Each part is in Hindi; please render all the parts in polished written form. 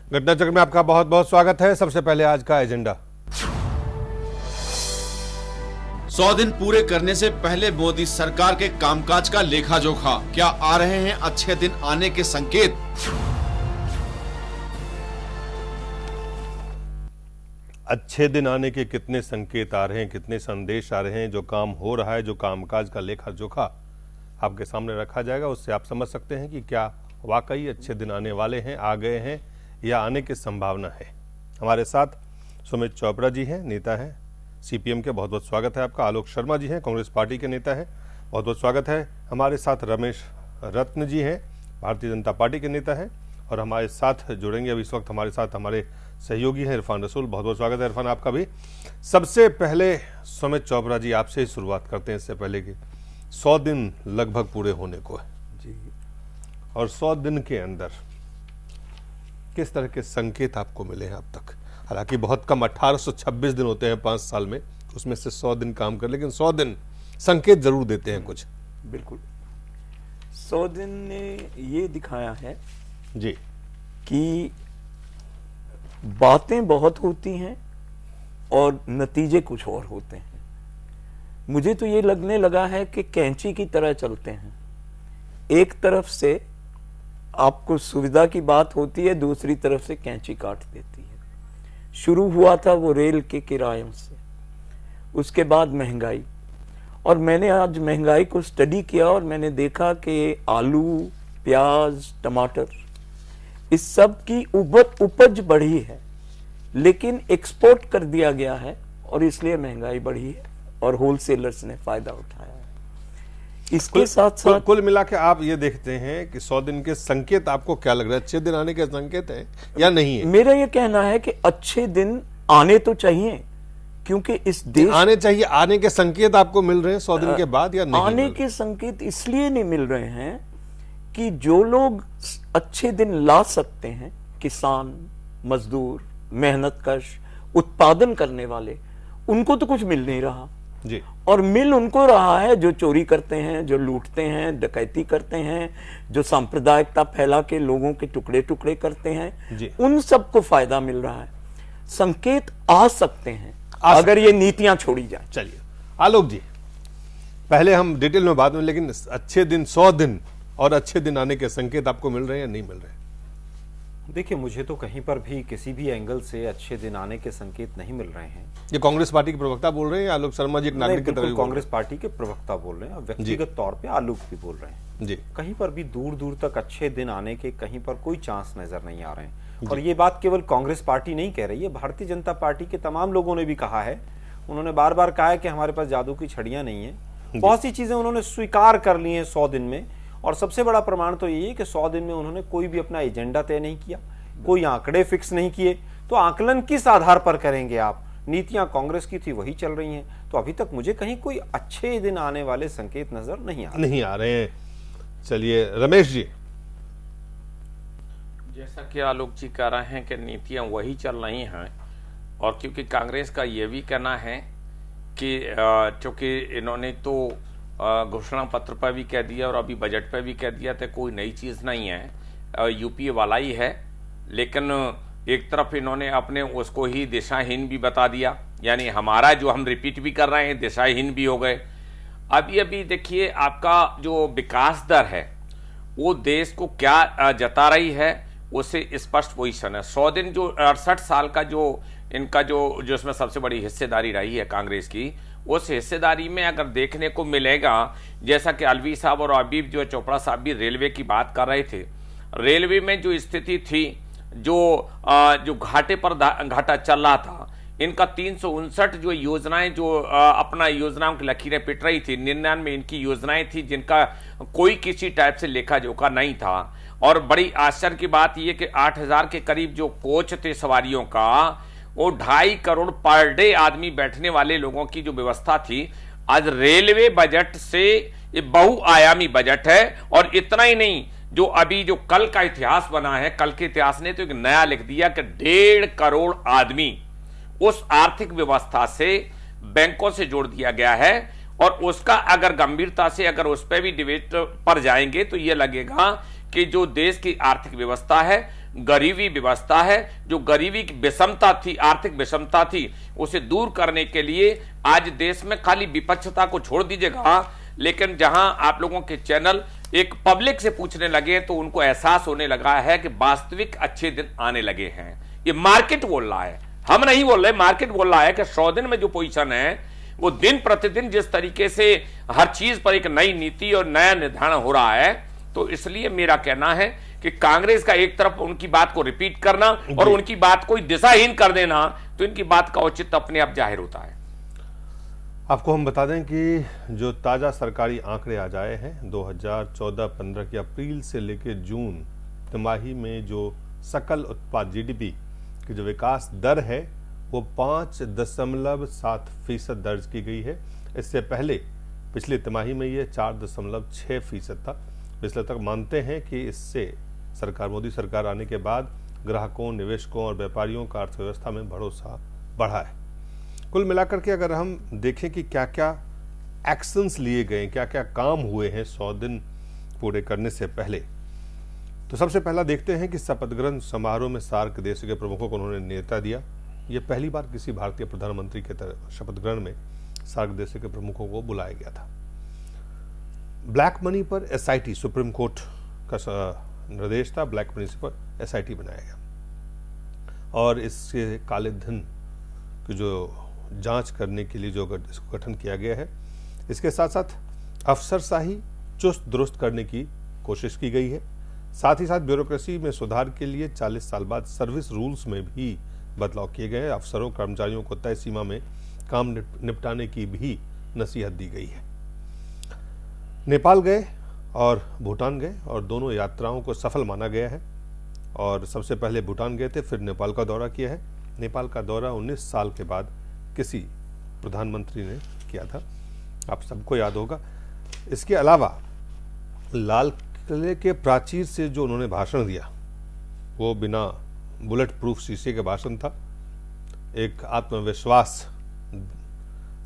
घटनाचक्र में आपका बहुत बहुत स्वागत है। सबसे पहले आज का एजेंडा। 100 दिन पूरे करने से पहले मोदी सरकार के कामकाज का लेखा जोखा। क्या आ रहे हैं अच्छे दिन आने के संकेत? अच्छे दिन आने के कितने संकेत आ रहे हैं, कितने संदेश आ रहे हैं। जो काम हो रहा है, जो कामकाज का लेखा जोखा आपके सामने रखा जाएगा, उससे आप समझ सकते हैं कि क्या वाकई अच्छे दिन आने वाले हैं, आ गए हैं या आने की संभावना है। हमारे साथ सुमित चोपड़ा जी हैं, नेता हैं सीपीएम के, बहुत बहुत स्वागत है आपका। आलोक शर्मा जी हैं, कांग्रेस पार्टी के नेता हैं, बहुत बहुत स्वागत है। हमारे साथ रमेश रत्न जी हैं, भारतीय जनता पार्टी के नेता हैं, और हमारे साथ जुड़ेंगे अभी इस वक्त हमारे साथ हमारे सहयोगी हैं इरफान रसूल। बहुत बहुत स्वागत है इरफान आपका भी। सबसे पहले सुमित चोपड़ा जी, आपसे ही शुरुआत करते हैं, इससे पहले कि 100 दिन लगभग पूरे होने को है जी, और 100 दिन के अंदर किस तरह के संकेत आपको मिले हैं अब तक? हालांकि बहुत कम 1826 दिन होते हैं 5 साल में, उसमें से 100 दिन काम कर, लेकिन 100 दिन संकेत जरूर देते हैं कुछ। बिल्कुल, 100 दिन ने ये दिखाया है जी कि बातें बहुत होती हैं और नतीजे कुछ और होते हैं। मुझे तो ये लगने लगा है कि कैंची की तरह चलते हैं। एक तरफ से आपको सुविधा की बात होती है, दूसरी तरफ से कैंची काट देती है। शुरू हुआ था वो रेल के किरायों से, उसके बाद महंगाई, और मैंने आज महंगाई को स्टडी किया और मैंने देखा कि आलू, प्याज, टमाटर, इस सब की उपज बढ़ी है, लेकिन एक्सपोर्ट कर दिया गया है और इसलिए महंगाई बढ़ी है और होलसेलर्स ने फायदा उठाया है। इसके साथ साथ कुल मिला के आप ये देखते हैं कि 100 दिन के संकेत आपको क्या लग रहा है? अच्छे दिन आने के संकेत है या नहीं है? मेरा ये कहना है कि अच्छे दिन आने तो चाहिए, क्योंकि इस देश आने चाहिए। आने के संकेत आपको मिल रहे हैं 100 दिन के बाद या नहीं? आने के संकेत इसलिए नहीं मिल रहे हैं कि जो लोग अच्छे दिन ला सकते हैं, किसान, मजदूर, मेहनतकश, उत्पादन करने वाले, उनको तो कुछ मिल नहीं रहा जी। और मिल उनको रहा है जो चोरी करते हैं, जो लूटते हैं, डकैती करते हैं, जो सांप्रदायिकता फैला के लोगों के टुकड़े टुकड़े करते हैं, उन सबको फायदा मिल रहा है। संकेत आ सकते हैं अगर ये नीतियां छोड़ी जाए। चलिए आलोक जी, पहले हम डिटेल में बात में, लेकिन अच्छे दिन 100 दिन और अच्छे दिन आने के संकेत आपको मिल रहे हैं या नहीं मिल रहे? देखिए, मुझे तो कहीं पर भी किसी भी एंगल से अच्छे दिन आने के संकेत नहीं मिल रहे हैं। ये कांग्रेस पार्टी के प्रवक्ता बोल रहे हैं या आलोक शर्मा जी एक नागरिक की तरह? कांग्रेस पार्टी के प्रवक्ता बोल रहे हैं और व्यक्तिगत तौर पे आलोक भी बोल रहे हैं जी। कहीं पर भी दूर दूर तक अच्छे दिन आने के कहीं पर कोई चांस नजर नहीं आ रहे हैं। और ये बात केवल कांग्रेस पार्टी नहीं कह रही है, भारतीय जनता पार्टी के तमाम लोगों ने भी कहा है। उन्होंने बार बार कहा है कि हमारे पास जादू की छड़ियां नहीं है। बहुत सी चीजें उन्होंने स्वीकार कर ली है 100 दिन में, और सबसे बड़ा प्रमाण तो यही है कि 100 दिन में उन्होंने कोई भी अपना एजेंडा तय नहीं किया, कोई आंकड़े फिक्स नहीं किए। तो आकलन किस आधार पर करेंगे आप? नीतियां कांग्रेस की थी वही चल रही हैं। तो अभी तक मुझे कहीं कोई अच्छे दिन आने वाले संकेत नजर नहीं आ रहे हैं। चलिए रमेश जी। जैसा कि आलोक जी कह रहे हैं कि नीतियां वही चल रही हैं, और क्योंकि कांग्रेस का ये भी कहना है कि चूंकि इन्होंने तो घोषणा पत्र पर भी कह दिया और अभी बजट पर भी कह दिया, तो कोई नई चीज नहीं है, यूपीए वाला ही है। लेकिन एक तरफ इन्होंने अपने उसको ही दिशाहीन भी बता दिया, यानी हमारा जो हम रिपीट भी कर रहे हैं दिशाहीन भी हो गए। अभी देखिए, आपका जो विकास दर है वो देश को क्या जता रही है, उससे स्पष्ट पोजीशन है। 100 दिन जो 68 साल का जो इनका जो इसमें सबसे बड़ी हिस्सेदारी रही है कांग्रेस की, उस हिस्सेदारी में अगर देखने को मिलेगा, जैसा कि अलवी साहब और अभी जो चोपड़ा साहब भी रेलवे की बात कर रहे थे, रेलवे में जो स्थिति थी, जो घाटे पर घाटा चल रहा था, इनका 359 जो योजनाएं जो अपना योजनाओं की लकीरें पिट रही थी, 99 इनकी योजनाएं थी जिनका कोई किसी टाइप से लेखा जोखा नहीं था। और बड़ी आश्चर्य की बात यह कि 8000 के करीब जो कोच थे सवारियों का, वो 2.5 करोड़ पर डे आदमी बैठने वाले लोगों की जो व्यवस्था थी, आज रेलवे बजट से ये बहुआयामी बजट है। और इतना ही नहीं, जो अभी जो कल का इतिहास बना है, कल के इतिहास ने तो एक नया लिख दिया कि 1.5 करोड़ आदमी उस आर्थिक व्यवस्था से बैंकों से जोड़ दिया गया है। और उसका अगर गंभीरता से अगर उस पर भी डिबेट पर जाएंगे तो यह लगेगा कि जो देश की आर्थिक व्यवस्था है गरीबी व्यवस्था है, जो गरीबी की विषमता थी, आर्थिक विषमता थी, उसे दूर करने के लिए आज देश में खाली विपक्षता को छोड़ दीजिएगा, लेकिन जहां आप लोगों के चैनल एक पब्लिक से पूछने लगे तो उनको एहसास होने लगा है कि वास्तविक अच्छे दिन आने लगे हैं। ये मार्केट बोल रहा है, हम नहीं बोल रहे, मार्केट बोल रहा है कि 100 दिन में जो पोजीशन है वो दिन प्रतिदिन जिस तरीके से हर चीज पर एक नई नीति और नया निर्धारण हो रहा है, तो इसलिए मेरा कहना है कि कांग्रेस का एक तरफ उनकी बात को रिपीट करना और उनकी बात को दिशाहीन कर देना, तो इनकी बात का औचित्य अपने आप जाहिर होता है। आपको हम बता दें कि जो ताज़ा सरकारी आंकड़े आ जाए हैं 2014-15 के अप्रैल से लेकर जून तिमाही में जो सकल उत्पाद जीडीपी की जो विकास दर है वो 5.7% दर्ज की गई है। इससे पहले पिछले तिमाही में ये 4.6% था। विश्लेषक मानते हैं कि इससे मोदी सरकार आने के बाद ग्राहकों, निवेशकों और व्यापारियों का अर्थव्यवस्था में भरोसा बढ़ा है। कुल मिलाकर के अगर हम देखें कि क्या क्या एक्शंस लिए गए, क्या क्या काम हुए हैं 100 दिन पूरे करने से पहले, तो सबसे पहला देखते हैं कि शपथ ग्रहण समारोह में सार्क देशों के प्रमुखों को उन्होंने नेता दिया। यह पहली बार किसी भारतीय प्रधानमंत्री के शपथ ग्रहण में सार्क देशों के प्रमुखों को बुलाया गया था। ब्लैक मनी पर एसआईटी, सुप्रीम कोर्ट का निर्देश था, ब्लैक मनी पर एसआईटी बनाया गया और इसके काले धन की जो जांच करने के लिए जो गठन किया गया है, इसके साथ साथ अफसरशाही चुस्त दुरुस्त करने की कोशिश की गई है। साथ ही साथ ब्यूरोक्रेसी में सुधार के लिए 40 साल बाद सर्विस रूल्स में भी बदलाव किए गए हैं। अफसरों, कर्मचारियों को तय सीमा में काम निपटाने की भी नसीहत दी गई है। नेपाल गए और भूटान गए और दोनों यात्राओं को सफल माना गया है और सबसे पहले भूटान गए थे, फिर नेपाल का दौरा किया है। नेपाल का दौरा 19 साल के बाद किसी प्रधानमंत्री ने किया था, आप सबको याद होगा। इसके अलावा लाल किले के प्राचीर से जो उन्होंने भाषण दिया वो बिना बुलेट प्रूफ शीशे के भाषण था। एक आत्मविश्वास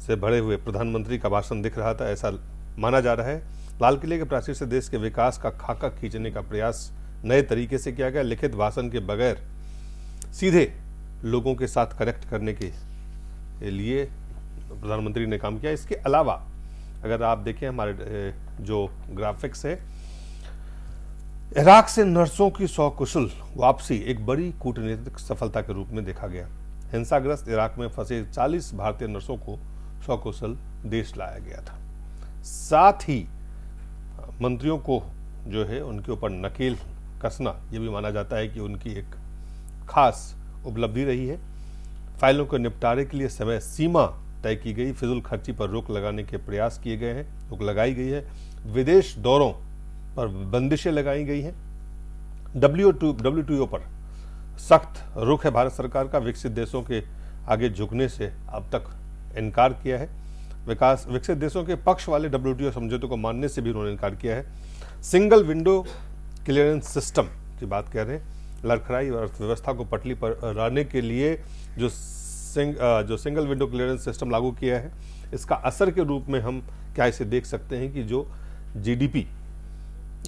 से भरे हुए प्रधानमंत्री का भाषण दिख रहा था, ऐसा माना जा रहा है। लाल किले के प्राचीर से देश के विकास का खाका खींचने का प्रयास नए तरीके से किया गया। लिखित भाषण के बगैर सीधे लोगों के साथ कनेक्ट करने के लिए प्रधानमंत्री ने काम किया। इसके अलावा अगर आप देखें हमारे जो ग्राफिक्स है, इराक से नर्सों की सकुशल वापसी एक बड़ी कूटनीतिक सफलता के रूप में देखा गया। हिंसाग्रस्त इराक में फंसे 40 भारतीय नर्सों को सकुशल देश लाया गया था। साथ ही मंत्रियों को जो है उनके ऊपर नकेल कसना, ये भी माना जाता है कि उनकी एक खास उपलब्धि रही है। फाइलों के निपटारे के लिए समय सीमा तय की गई। फिजूल खर्ची पर रोक लगाने के प्रयास किए गए हैं, रोक लगाई गई है। विदेश दौरों पर बंदिशें लगाई गई हैं। WTO पर सख्त रुख है भारत सरकार का। विकसित देशों के आगे झुकने से अब तक इनकार किया है। विकसित देशों के पक्ष वाले WTO समझौते को मानने से भी उन्होंने इनकार किया है। सिंगल विंडो क्लियरेंस सिस्टम की बात कह रहे हैं। लड़खड़ाई और अर्थव्यवस्था को पटरी पर लाने के लिए जो सिंगल विंडो क्लियरेंस सिस्टम लागू किया है, इसका असर के रूप में हम क्या इसे देख सकते हैं कि जो जीडीपी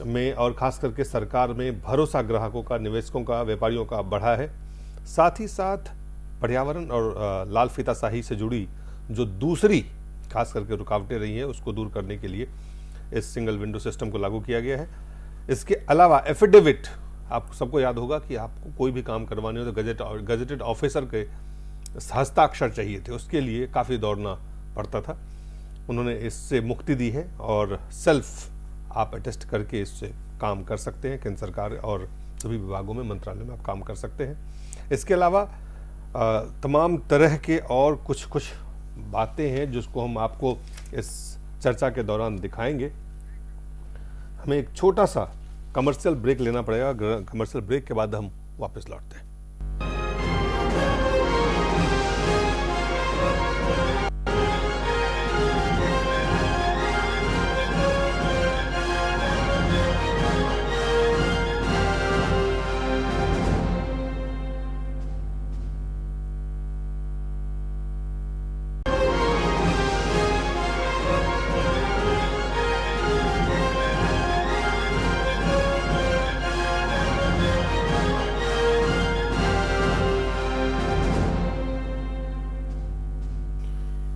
में और खास करके सरकार में भरोसा ग्राहकों का, निवेशकों का, व्यापारियों का बढ़ा है। साथ ही साथ पर्यावरण और लाल फीताशाही से जुड़ी जो दूसरी खास करके रुकावटें रही हैं उसको दूर करने के लिए इस सिंगल विंडो सिस्टम को लागू किया गया है। इसके अलावा एफिडेविट, आप सबको याद होगा कि आपको कोई भी काम करवाने हो तो गजेटेड ऑफिसर के हस्ताक्षर चाहिए थे, उसके लिए काफ़ी दौड़ना पड़ता था। उन्होंने इससे मुक्ति दी है और सेल्फ आप अटेस्ट करके इससे काम कर सकते हैं। केंद्र सरकार और सभी विभागों में, मंत्रालयों में आप काम कर सकते हैं। इसके अलावा तमाम तरह के और कुछ बातें हैं जिसको हम आपको इस चर्चा के दौरान दिखाएंगे। हमें एक छोटा सा कमर्शियल ब्रेक लेना पड़ेगा। कमर्शियल ब्रेक के बाद हम वापस लौटते हैं।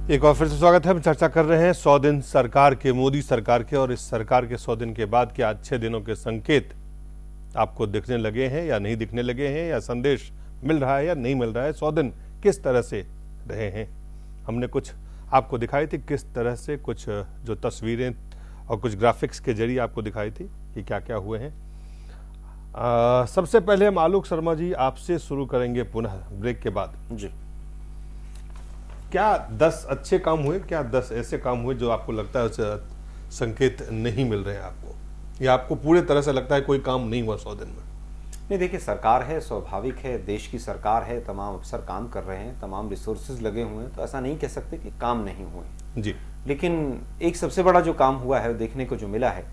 एक बार फिर से स्वागत है। हम चर्चा कर रहे हैं 100 दिन सरकार के, मोदी सरकार के, और इस सरकार के 100 दिन के बाद क्या अच्छे दिनों के संकेत आपको दिखने लगे हैं या नहीं दिखने लगे हैं, या संदेश मिल रहा है या नहीं मिल रहा है। 100 दिन किस तरह से रहे हैं, हमने कुछ आपको दिखाई थी, किस तरह से कुछ जो तस्वीरें और कुछ ग्राफिक्स के जरिए आपको दिखाई थी कि क्या क्या हुए हैं। सबसे पहले हम आलोक शर्मा जी आपसे शुरू करेंगे पुनः ब्रेक के बाद। जी, क्या 10 अच्छे काम हुए, क्या 10 ऐसे काम हुए जो आपको लगता है संकेत नहीं मिल रहे हैं आपको, या आपको पूरे तरह से लगता है कोई काम नहीं हुआ 100 दिन में? नहीं, देखिए, सरकार है, स्वाभाविक है, देश की सरकार है, तमाम अफसर काम कर रहे हैं, तमाम रिसोर्सेज लगे हुए हैं, तो ऐसा नहीं कह सकते कि काम नहीं हुए जी। लेकिन एक सबसे बड़ा जो काम हुआ है, देखने को जो मिला है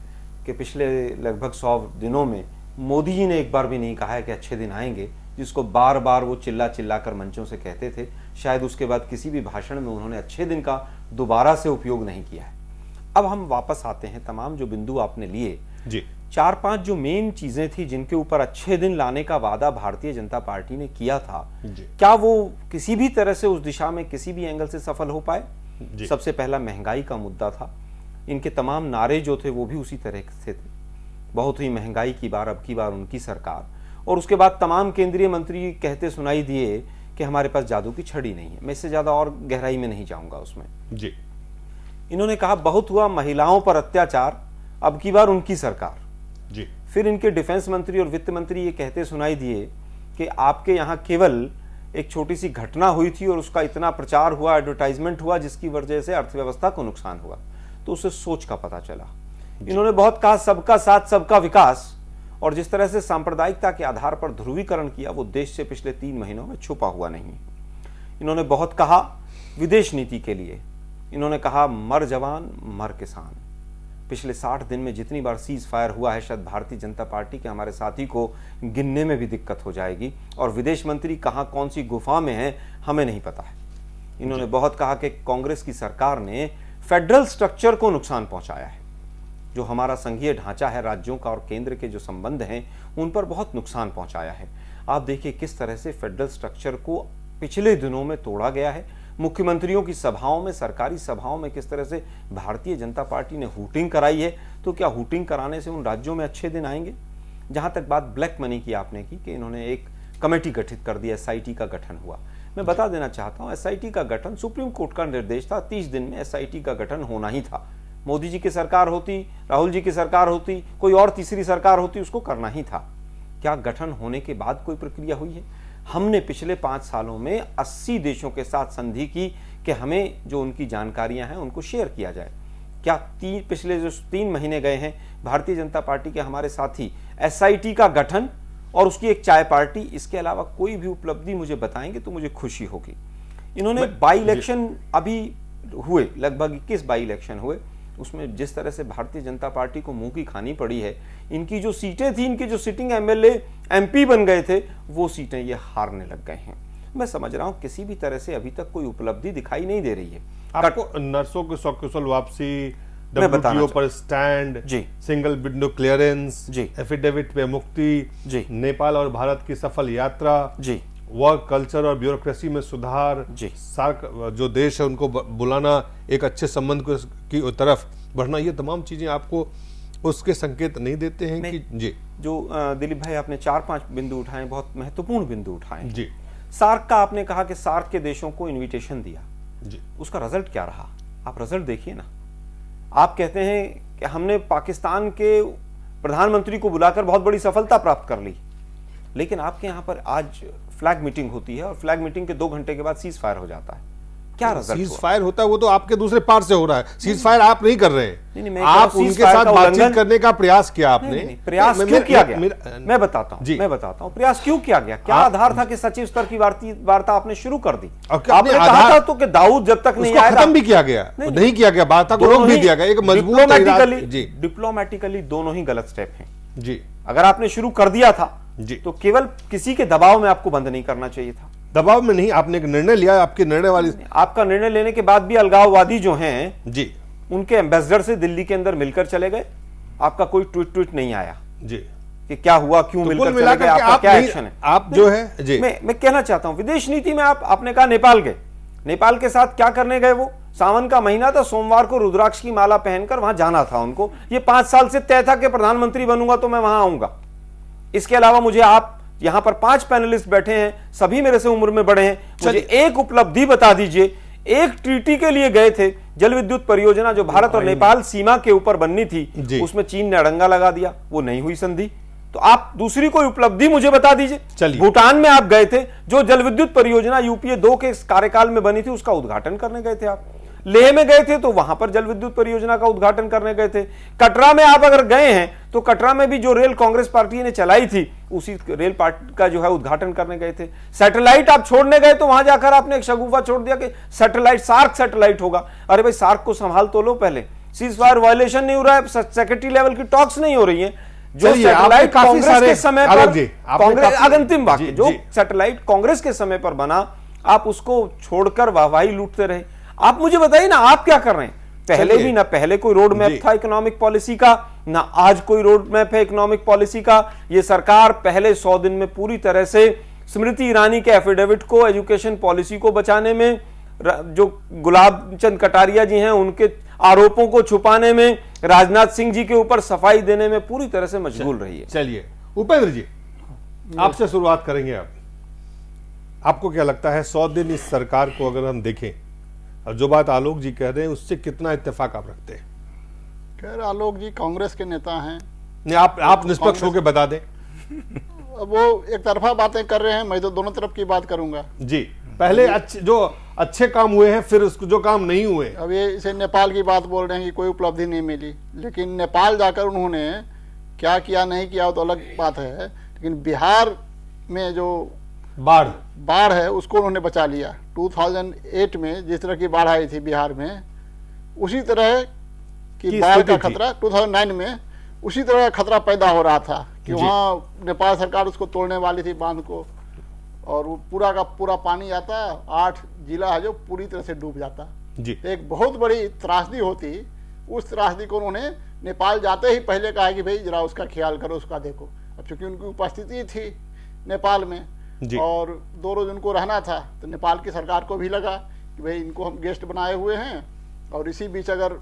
कि पिछले लगभग 100 दिनों में मोदी जी ने एक बार भी नहीं कहा है कि अच्छे दिन आएंगे, जिसको बार बार वो चिल्ला चिल्ला कर मंचों से कहते थे। शायद उसके बाद किसी भी भाषण में उन्होंने अच्छे दिन का दोबारा से उपयोग नहीं किया है। अब हम वापस आते हैं, तमाम जो बिंदु आपने लिए जी, 4-5 जो मेन चीजें थी जिनके ऊपर अच्छे दिन लाने का वादा भारतीय जनता पार्टी ने किया था, क्या वो किसी भी तरह से उस दिशा में किसी भी एंगल से सफल हो पाए? सबसे पहला महंगाई का मुद्दा था। इनके तमाम नारे जो थे वो भी उसी तरह से थे, बहुत ही महंगाई की बार, अब की बार उनकी सरकार। और उसके बाद तमाम केंद्रीय मंत्री कहते सुनाई दिए कि हमारे पास जादू की छड़ी नहीं है। मैं इससे ज्यादा और गहराई में नहीं जाऊंगा उसमें जी। इन्होंने कहा बहुत हुआ महिलाओं पर अत्याचार, अब की बार उनकी सरकार जी। फिर इनके डिफेंस मंत्री और वित्त मंत्री ये कहते सुनाई दिए कि आपके यहाँ केवल एक छोटी सी घटना हुई थी और उसका इतना प्रचार हुआ, एडवर्टाइजमेंट हुआ, जिसकी वजह से अर्थव्यवस्था को नुकसान हुआ। तो उसे सोच का पता चला। इन्होंने बहुत कहा सबका साथ सबका विकास, और जिस तरह से सांप्रदायिकता के आधार पर ध्रुवीकरण किया वो देश से पिछले 3 महीनों में छुपा हुआ नहीं है। इन्होंने बहुत कहा विदेश नीति के लिए, इन्होंने कहा मर जवान मर किसान। पिछले 60 दिन में जितनी बार सीज फायर हुआ है, शायद भारतीय जनता पार्टी के हमारे साथी को गिनने में भी दिक्कत हो जाएगी। और विदेश मंत्री कहाँ कौन सी गुफा में है हमें नहीं पता है। इन्होंने बहुत कहा कि कांग्रेस की सरकार ने फेडरल स्ट्रक्चर को नुकसान पहुंचाया है, जो हमारा संघीय ढांचा है, राज्यों का और केंद्र के जो संबंध हैं उन पर बहुत नुकसान पहुंचाया है। आप देखिए किस तरह से फेडरल स्ट्रक्चर को पिछले दिनों में तोड़ा गया है। मुख्यमंत्रियों की सभाओं में, सरकारी सभाओं में किस तरह से भारतीय जनता पार्टी ने हूटिंग कराई है। तो क्या हूटिंग कराने से उन राज्यों में अच्छे दिन आएंगे? जहां तक बात ब्लैक मनी की आपने की कि इन्होंने एक कमेटी गठित कर दी, SIT का गठन हुआ। मैं बता देना चाहता हूं, SIT का गठन सुप्रीम कोर्ट का निर्देश था, 30 दिन में SIT का गठन होना ही था। मोदी जी की सरकार होती, राहुल जी की सरकार होती, कोई और तीसरी सरकार होती, उसको करना ही था। क्या गठन होने के बाद कोई प्रक्रिया हुई है? हमने पिछले 5 सालों में 80 देशों के साथ संधि की कि हमें जो उनकी जानकारियां हैं उनको शेयर किया जाए। क्या पिछले जो 3 महीने गए हैं, भारतीय जनता पार्टी के हमारे साथी SIT का गठन और उसकी एक चाय पार्टी, इसके अलावा कोई भी उपलब्धि मुझे बताएंगे तो मुझे खुशी होगी। इन्होंने बाई इलेक्शन अभी हुए, लगभग 21 बाई इलेक्शन हुए, उसमें जिस तरह से भारतीय जनता पार्टी को मुंह की खानी पड़ी है। इनकी जो सीटें थी, इनके जो सिटिंग MLA MP बन गए थे, वो सीटें ये हारने लग गए हैं। मैं समझ रहा हूं किसी भी तरह से अभी तक कोई उपलब्धि दिखाई नहीं दे रही है। आपको नर्सों की सकुशल वापसी, WTO पर स्टैंड जी, सिंगल विंडो क्लियरेंस जी, एफिडेविट पे मुक्ति जी, नेपाल और भारत की सफल यात्रा जी, वर्क कल्चर और ब्यूरोक्रेसी में सुधार जी, सार्क जो देश है उनको बुलाना, एक अच्छे संबंध की तरफ बढ़ना, ये तमाम चीजें आपको उसके संकेत नहीं देते हैं कि जी? जो दिलीप भाई आपने 4-5 बिंदु उठाए, बहुत महत्वपूर्ण बिंदु उठाए जी। सार्क का आपने कहा कि सार्क के देशों को इनविटेशन दिया जी, उसका रिजल्ट क्या रहा? आप रिजल्ट देखिए ना। आप कहते हैं कि हमने पाकिस्तान के प्रधानमंत्री को बुलाकर बहुत बड़ी सफलता प्राप्त कर ली, लेकिन आपके यहां पर आज फ्लैग मीटिंग होती है और फ्लैग मीटिंग के 2 घंटे के बाद सीज फायर हो जाता है। क्या रिजल्ट? सीज फायर होता है वो तो आपके दूसरे पार से हो रहा है, सीज फायर आप नहीं कर रहे हैं। नहीं, आप उनके साथ बातचीत करने का प्रयास किया आपने। प्रयास क्यों किया गया? मैं बताता हूं प्रयास क्यों किया गया। क्या आधार था कि सचिव स्तर की वार्ता आपने शुरू कर दी? आपने कहा था तो कि दाऊद जब तक नहीं आएगा, खत्म भी किया गया, नहीं किया गया, वार्ता को रोक भी दिया गया। एक मजबूत डिप्लोमेटिकली दोनों ही गलत स्टेप हैं जी। अगर आपने शुरू कर दिया था जी, तो केवल किसी के दबाव में आपको बंद नहीं करना चाहिए था। दबाव में नहीं, आपने एक निर्णय लिया, आपके निर्णय वाली आपका निर्णय लेने के बाद भी अलगाववादी जो हैं जी, उनके एम्बेसडर से दिल्ली के अंदर मिलकर चले गए। आपका कोई ट्वीट नहीं आया जी कि क्या हुआ, क्यों तो मिलकर चले गए, आपका क्या एक्शन है। आप जो है जी, मैं कहना चाहता हूं विदेश नीति में आपने कहा नेपाल गए, नेपाल के साथ क्या करने गए? वो सावन का महीना था, सोमवार को रुद्राक्ष की माला पहनकर वहां जाना था उनको। ये 5 साल से तय था कि प्रधानमंत्री बनूंगा तो मैं वहां आऊंगा। इसके अलावा मुझे, आप यहां पर 5 पैनलिस्ट बैठे हैं, सभी मेरे से उम्र में बड़े हैं, मुझे एक उपलब्धि बता दीजिए। एक ट्रीटी के लिए गए थे, जल विद्युत परियोजना जो भारत और नेपाल सीमा के ऊपर बननी थी, उसमें चीन ने अड़ंगा लगा दिया, वो नहीं हुई संधि। तो आप दूसरी कोई उपलब्धि मुझे बता दीजिए। भूटान में आप गए थे, जो जल विद्युत परियोजना यूपीए 2 के कार्यकाल में बनी थी, उसका उद्घाटन करने गए थे आप। लेह में गए थे तो वहां पर जल विद्युत परियोजना का उद्घाटन करने गए थे। कटरा में आप अगर गए हैं तो कटरा में भी जो रेल कांग्रेस पार्टी ने चलाई थी, उसी रेल पार्टी का जो है उद्घाटन करने गए थे। सैटेलाइट आप छोड़ने गए तो वहां जाकर आपने एक शगुफा छोड़ दिया कि सैटेलाइट, सार्क सैटेलाइट होगा। अरे भाई, सार्क को संभाल तो लो पहले। सीज फायर वायलेशन नहीं हो रहा है, सेक्रेटरी लेवल की टॉक्स नहीं हो रही है। जो सैटेलाइट कांग्रेस के समय पर, अंतिम वाक्य, जो सैटेलाइट कांग्रेस के समय पर बना, आप उसको छोड़कर वाहवाही लूटते रहे। आप मुझे बताइए ना, आप क्या कर रहे हैं? पहले भी ना, पहले कोई रोड मैप था इकोनॉमिक पॉलिसी का, ना आज कोई रोड मैप है इकोनॉमिक पॉलिसी का। ये सरकार पहले 100 दिन में पूरी तरह से स्मृति ईरानी के एफिडेविट को, एजुकेशन पॉलिसी को बचाने में, जो गुलाब चंद कटारिया जी हैं उनके आरोपों को छुपाने में, राजनाथ सिंह जी के ऊपर सफाई देने में पूरी तरह से मशगूल रही है। चलिए उपेंद्र जी, आपसे शुरुआत करेंगे। आपको क्या लगता है 100 दिन इस सरकार को अगर हम देखें, और जो बात आलोक जी कह रहे हैं उससे कितना इत्तेफाक आप रखते हैं? खैर, आलोक जी कांग्रेस के नेता हैं। नहीं, आप निष्पक्ष होकर बता दें। वो एक तरफा बातें कर रहे हैं, मैं तो दोनों तरफ की बात करूंगा जी। पहले जो अच्छे काम हुए हैं, फिर उसको जो काम नहीं हुए। अब ये इसे नेपाल की बात बोल रहे हैं कि कोई उपलब्धि नहीं मिली, लेकिन नेपाल जाकर उन्होंने क्या किया नहीं किया वो तो अलग बात है। लेकिन बिहार में जो बाढ़ है उसको उन्होंने बचा लिया। 2008 में जिस तरह की बाढ़ आई थी बिहार में, उसी तरह की बाढ़ का खतरा 2009 में उसी तरह का खतरा पैदा हो रहा था कि वहाँ नेपाल सरकार उसको तोड़ने वाली थी बांध को, और वो पूरा का पूरा पानी आता, 8 जिला है जो पूरी तरह से डूब जाता जी। एक बहुत बड़ी त्रासदी होती। उस त्रासदी को उन्होंने नेपाल जाते ही पहले कहा कि भाई जरा उसका ख्याल करो, उसका देखो। अब चूंकि उनकी उपस्थिति थी नेपाल में और 2 रोज उनको रहना था, तो नेपाल की सरकार को भी लगा कि भाई इनको हम गेस्ट बनाए हुए हैं, और इसी बीच अगर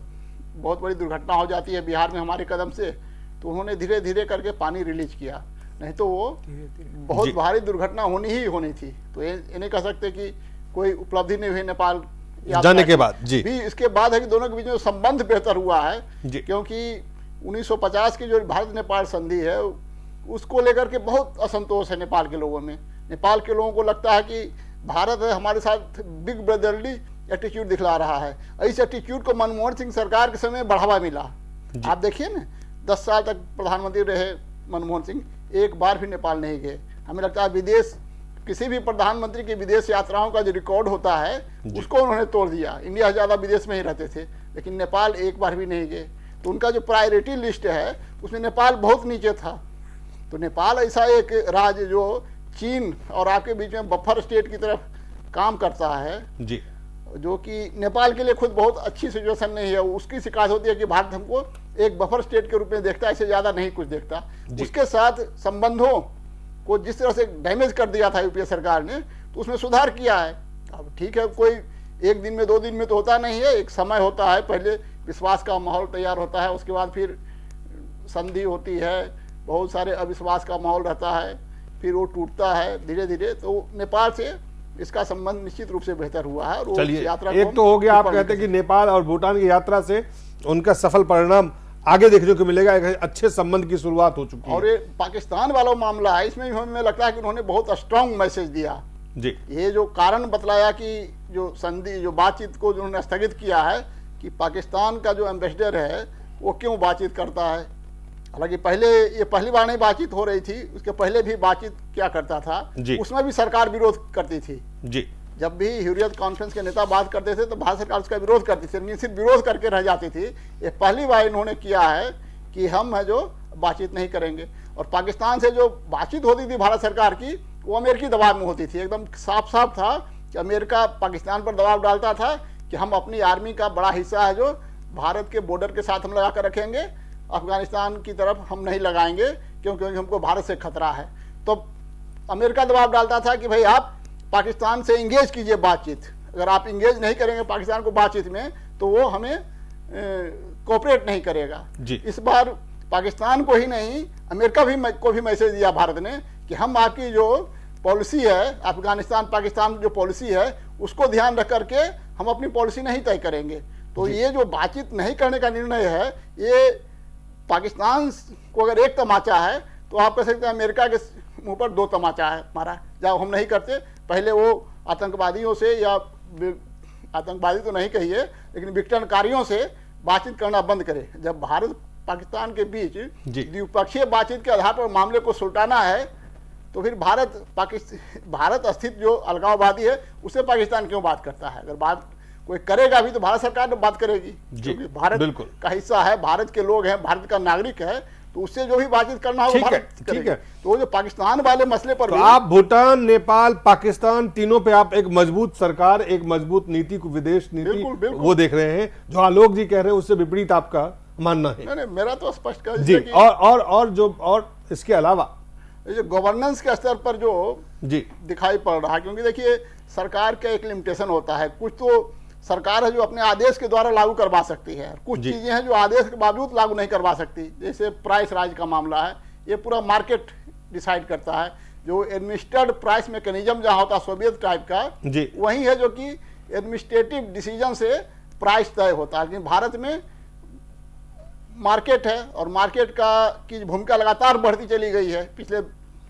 बहुत बड़ी दुर्घटना हो जाती है बिहार में हमारे कदम से, तो उन्होंने धीरे धीरे करके पानी रिलीज किया, नहीं तो वो बहुत भारी दुर्घटना होनी ही होनी थी। तो ये नहीं कह सकते कि कोई उपलब्धि नहीं हुई नेपाल जाने के बाद जी। भी इसके बाद है कि दोनों के बीच में संबंध बेहतर हुआ है, क्योंकि 1950 की जो भारत नेपाल संधि है उसको लेकर के बहुत असंतोष है नेपाल के लोगों में। नेपाल के लोगों को लगता है कि भारत हमारे साथ बिग ब्रदरली एटीट्यूड दिखला रहा है। इस एटीट्यूड को मनमोहन सिंह सरकार के समय बढ़ावा मिला। आप देखिए ना, 10 साल तक प्रधानमंत्री रहे मनमोहन सिंह, एक बार भी नेपाल नहीं गए। हमें लगता है विदेश, किसी भी प्रधानमंत्री की विदेश यात्राओं का जो रिकॉर्ड होता है उसको उन्होंने तोड़ दिया। इंडिया ज़्यादा विदेश में ही रहते थे, लेकिन नेपाल एक बार भी नहीं गए। तो उनका जो प्रायोरिटी लिस्ट है उसमें नेपाल बहुत नीचे था। तो नेपाल ऐसा एक राज्य जो चीन और आपके बीच में बफर स्टेट की तरफ काम करता है जी, जो कि नेपाल के लिए खुद बहुत अच्छी सिचुएशन नहीं है। उसकी शिकायत होती है कि भारत हमको एक बफर स्टेट के रूप में देखता है, इससे ज्यादा नहीं कुछ देखता। उसके साथ संबंधों को जिस तरह से डैमेज कर दिया था यूपीए सरकार ने, तो उसमें सुधार किया है। अब ठीक है, कोई 1 दिन में 2 दिन में तो होता नहीं है, एक समय होता है। पहले विश्वास का माहौल तैयार होता है, उसके बाद फिर संधि होती है, बहुत सारे अविश्वास का माहौल रहता है, फिर वो टूटता है धीरे धीरे। तो नेपाल से इसका संबंध निश्चित रूप से बेहतर हुआ है। और चलिए, एक तो हो गया, आप कहते हैं कि नेपाल और भूटान की यात्रा से उनका सफल परिणाम आगे देखने को मिलेगा, एक अच्छे संबंध की शुरुआत हो चुकी है। और ये पाकिस्तान वाला मामला है, इसमें हमें लगता है कि उन्होंने बहुत स्ट्रांग मैसेज दिया जी। ये जो कारण बतलाया कि जो संधि, जो बातचीत को उन्होंने स्थगित किया है, कि पाकिस्तान का जो एम्बेसडर है वो क्यों बातचीत करता है। हालांकि पहले ये पहली बार नहीं बातचीत हो रही थी, उसके पहले भी बातचीत क्या करता था, उसमें भी सरकार विरोध करती थी जी। जब भी हुर्रियत कॉन्फ्रेंस के नेता बात करते थे तो भारत सरकार उसका विरोध करती थी, लेकिन सिर्फ विरोध करके रह जाती थी। ये पहली बार इन्होंने किया है कि हम है जो बातचीत नहीं करेंगे। और पाकिस्तान से जो बातचीत होती थी भारत सरकार की, वो अमेरिकी दबाव में होती थी। एकदम साफ साफ था कि अमेरिका पाकिस्तान पर दबाव डालता था कि हम अपनी आर्मी का बड़ा हिस्सा है जो भारत के बॉर्डर के साथ हम लगा कर रखेंगे, अफगानिस्तान की तरफ हम नहीं लगाएंगे क्योंकि हमको भारत से खतरा है। तो अमेरिका दबाव डालता था कि भाई आप पाकिस्तान से इंगेज कीजिए बातचीत, अगर आप इंगेज नहीं करेंगे पाकिस्तान को बातचीत में तो वो हमें कोऑपरेट नहीं करेगा। इस बार पाकिस्तान को ही नहीं अमेरिका को भी मैसेज दिया भारत ने कि हम आपकी जो पॉलिसी है अफगानिस्तान पाकिस्तान जो पॉलिसी है उसको ध्यान रख करके हम अपनी पॉलिसी नहीं तय करेंगे। तो ये जो बातचीत नहीं करने का निर्णय है ये पाकिस्तान को अगर एक तमाचा है तो आप कह सकते हैं अमेरिका के मुंह पर दो तमाचा है हमारा। जब हम नहीं करते पहले वो आतंकवादियों से या आतंकवादी तो नहीं कहिए लेकिन विघटनकारियों से बातचीत करना बंद करे। जब भारत पाकिस्तान के बीच द्विपक्षीय बातचीत के आधार पर मामले को सुलटाना है तो फिर भारत स्थित जो अलगाववादी है उससे पाकिस्तान क्यों बात करता है? अगर बात कोई करेगा भी तो भारत सरकार तो बात करेगी क्योंकि भारत का हिस्सा है, भारत के लोग हैं, भारत का नागरिक है, तो उससे जो भी बातचीत करना हो भारत करेगा। तो जो पाकिस्तान वाले मसले पर तो आप भूटान, नेपाल, पाकिस्तान तीनों पे आप एक मजबूत सरकार, एक मजबूत नीति को विदेश नीति वो देख रहे हैं। जो आलोक जी कह रहे हैं उससे विपरीत आपका मानना है? नहीं, मेरा तो स्पष्ट जी। और इसके अलावा जो गवर्नेंस के स्तर पर जो दिखाई पड़ रहा है, क्योंकि देखिए सरकार का एक लिमिटेशन होता है। कुछ तो सरकार है जो अपने आदेश के द्वारा लागू करवा सकती है, कुछ चीजें हैं जो आदेश के बावजूद लागू नहीं करवा सकती। जैसे प्राइस राइज का मामला है, ये पूरा मार्केट डिसाइड करता है। जो एडमिनिस्ट्रेड प्राइस मैकेनिज्म जहां होता है सोवियत टाइप का, वही है जो कि एडमिनिस्ट्रेटिव डिसीजन से प्राइस तय होता है। लेकिन भारत में मार्केट है और मार्केट की भूमिका लगातार बढ़ती चली गई है, पिछले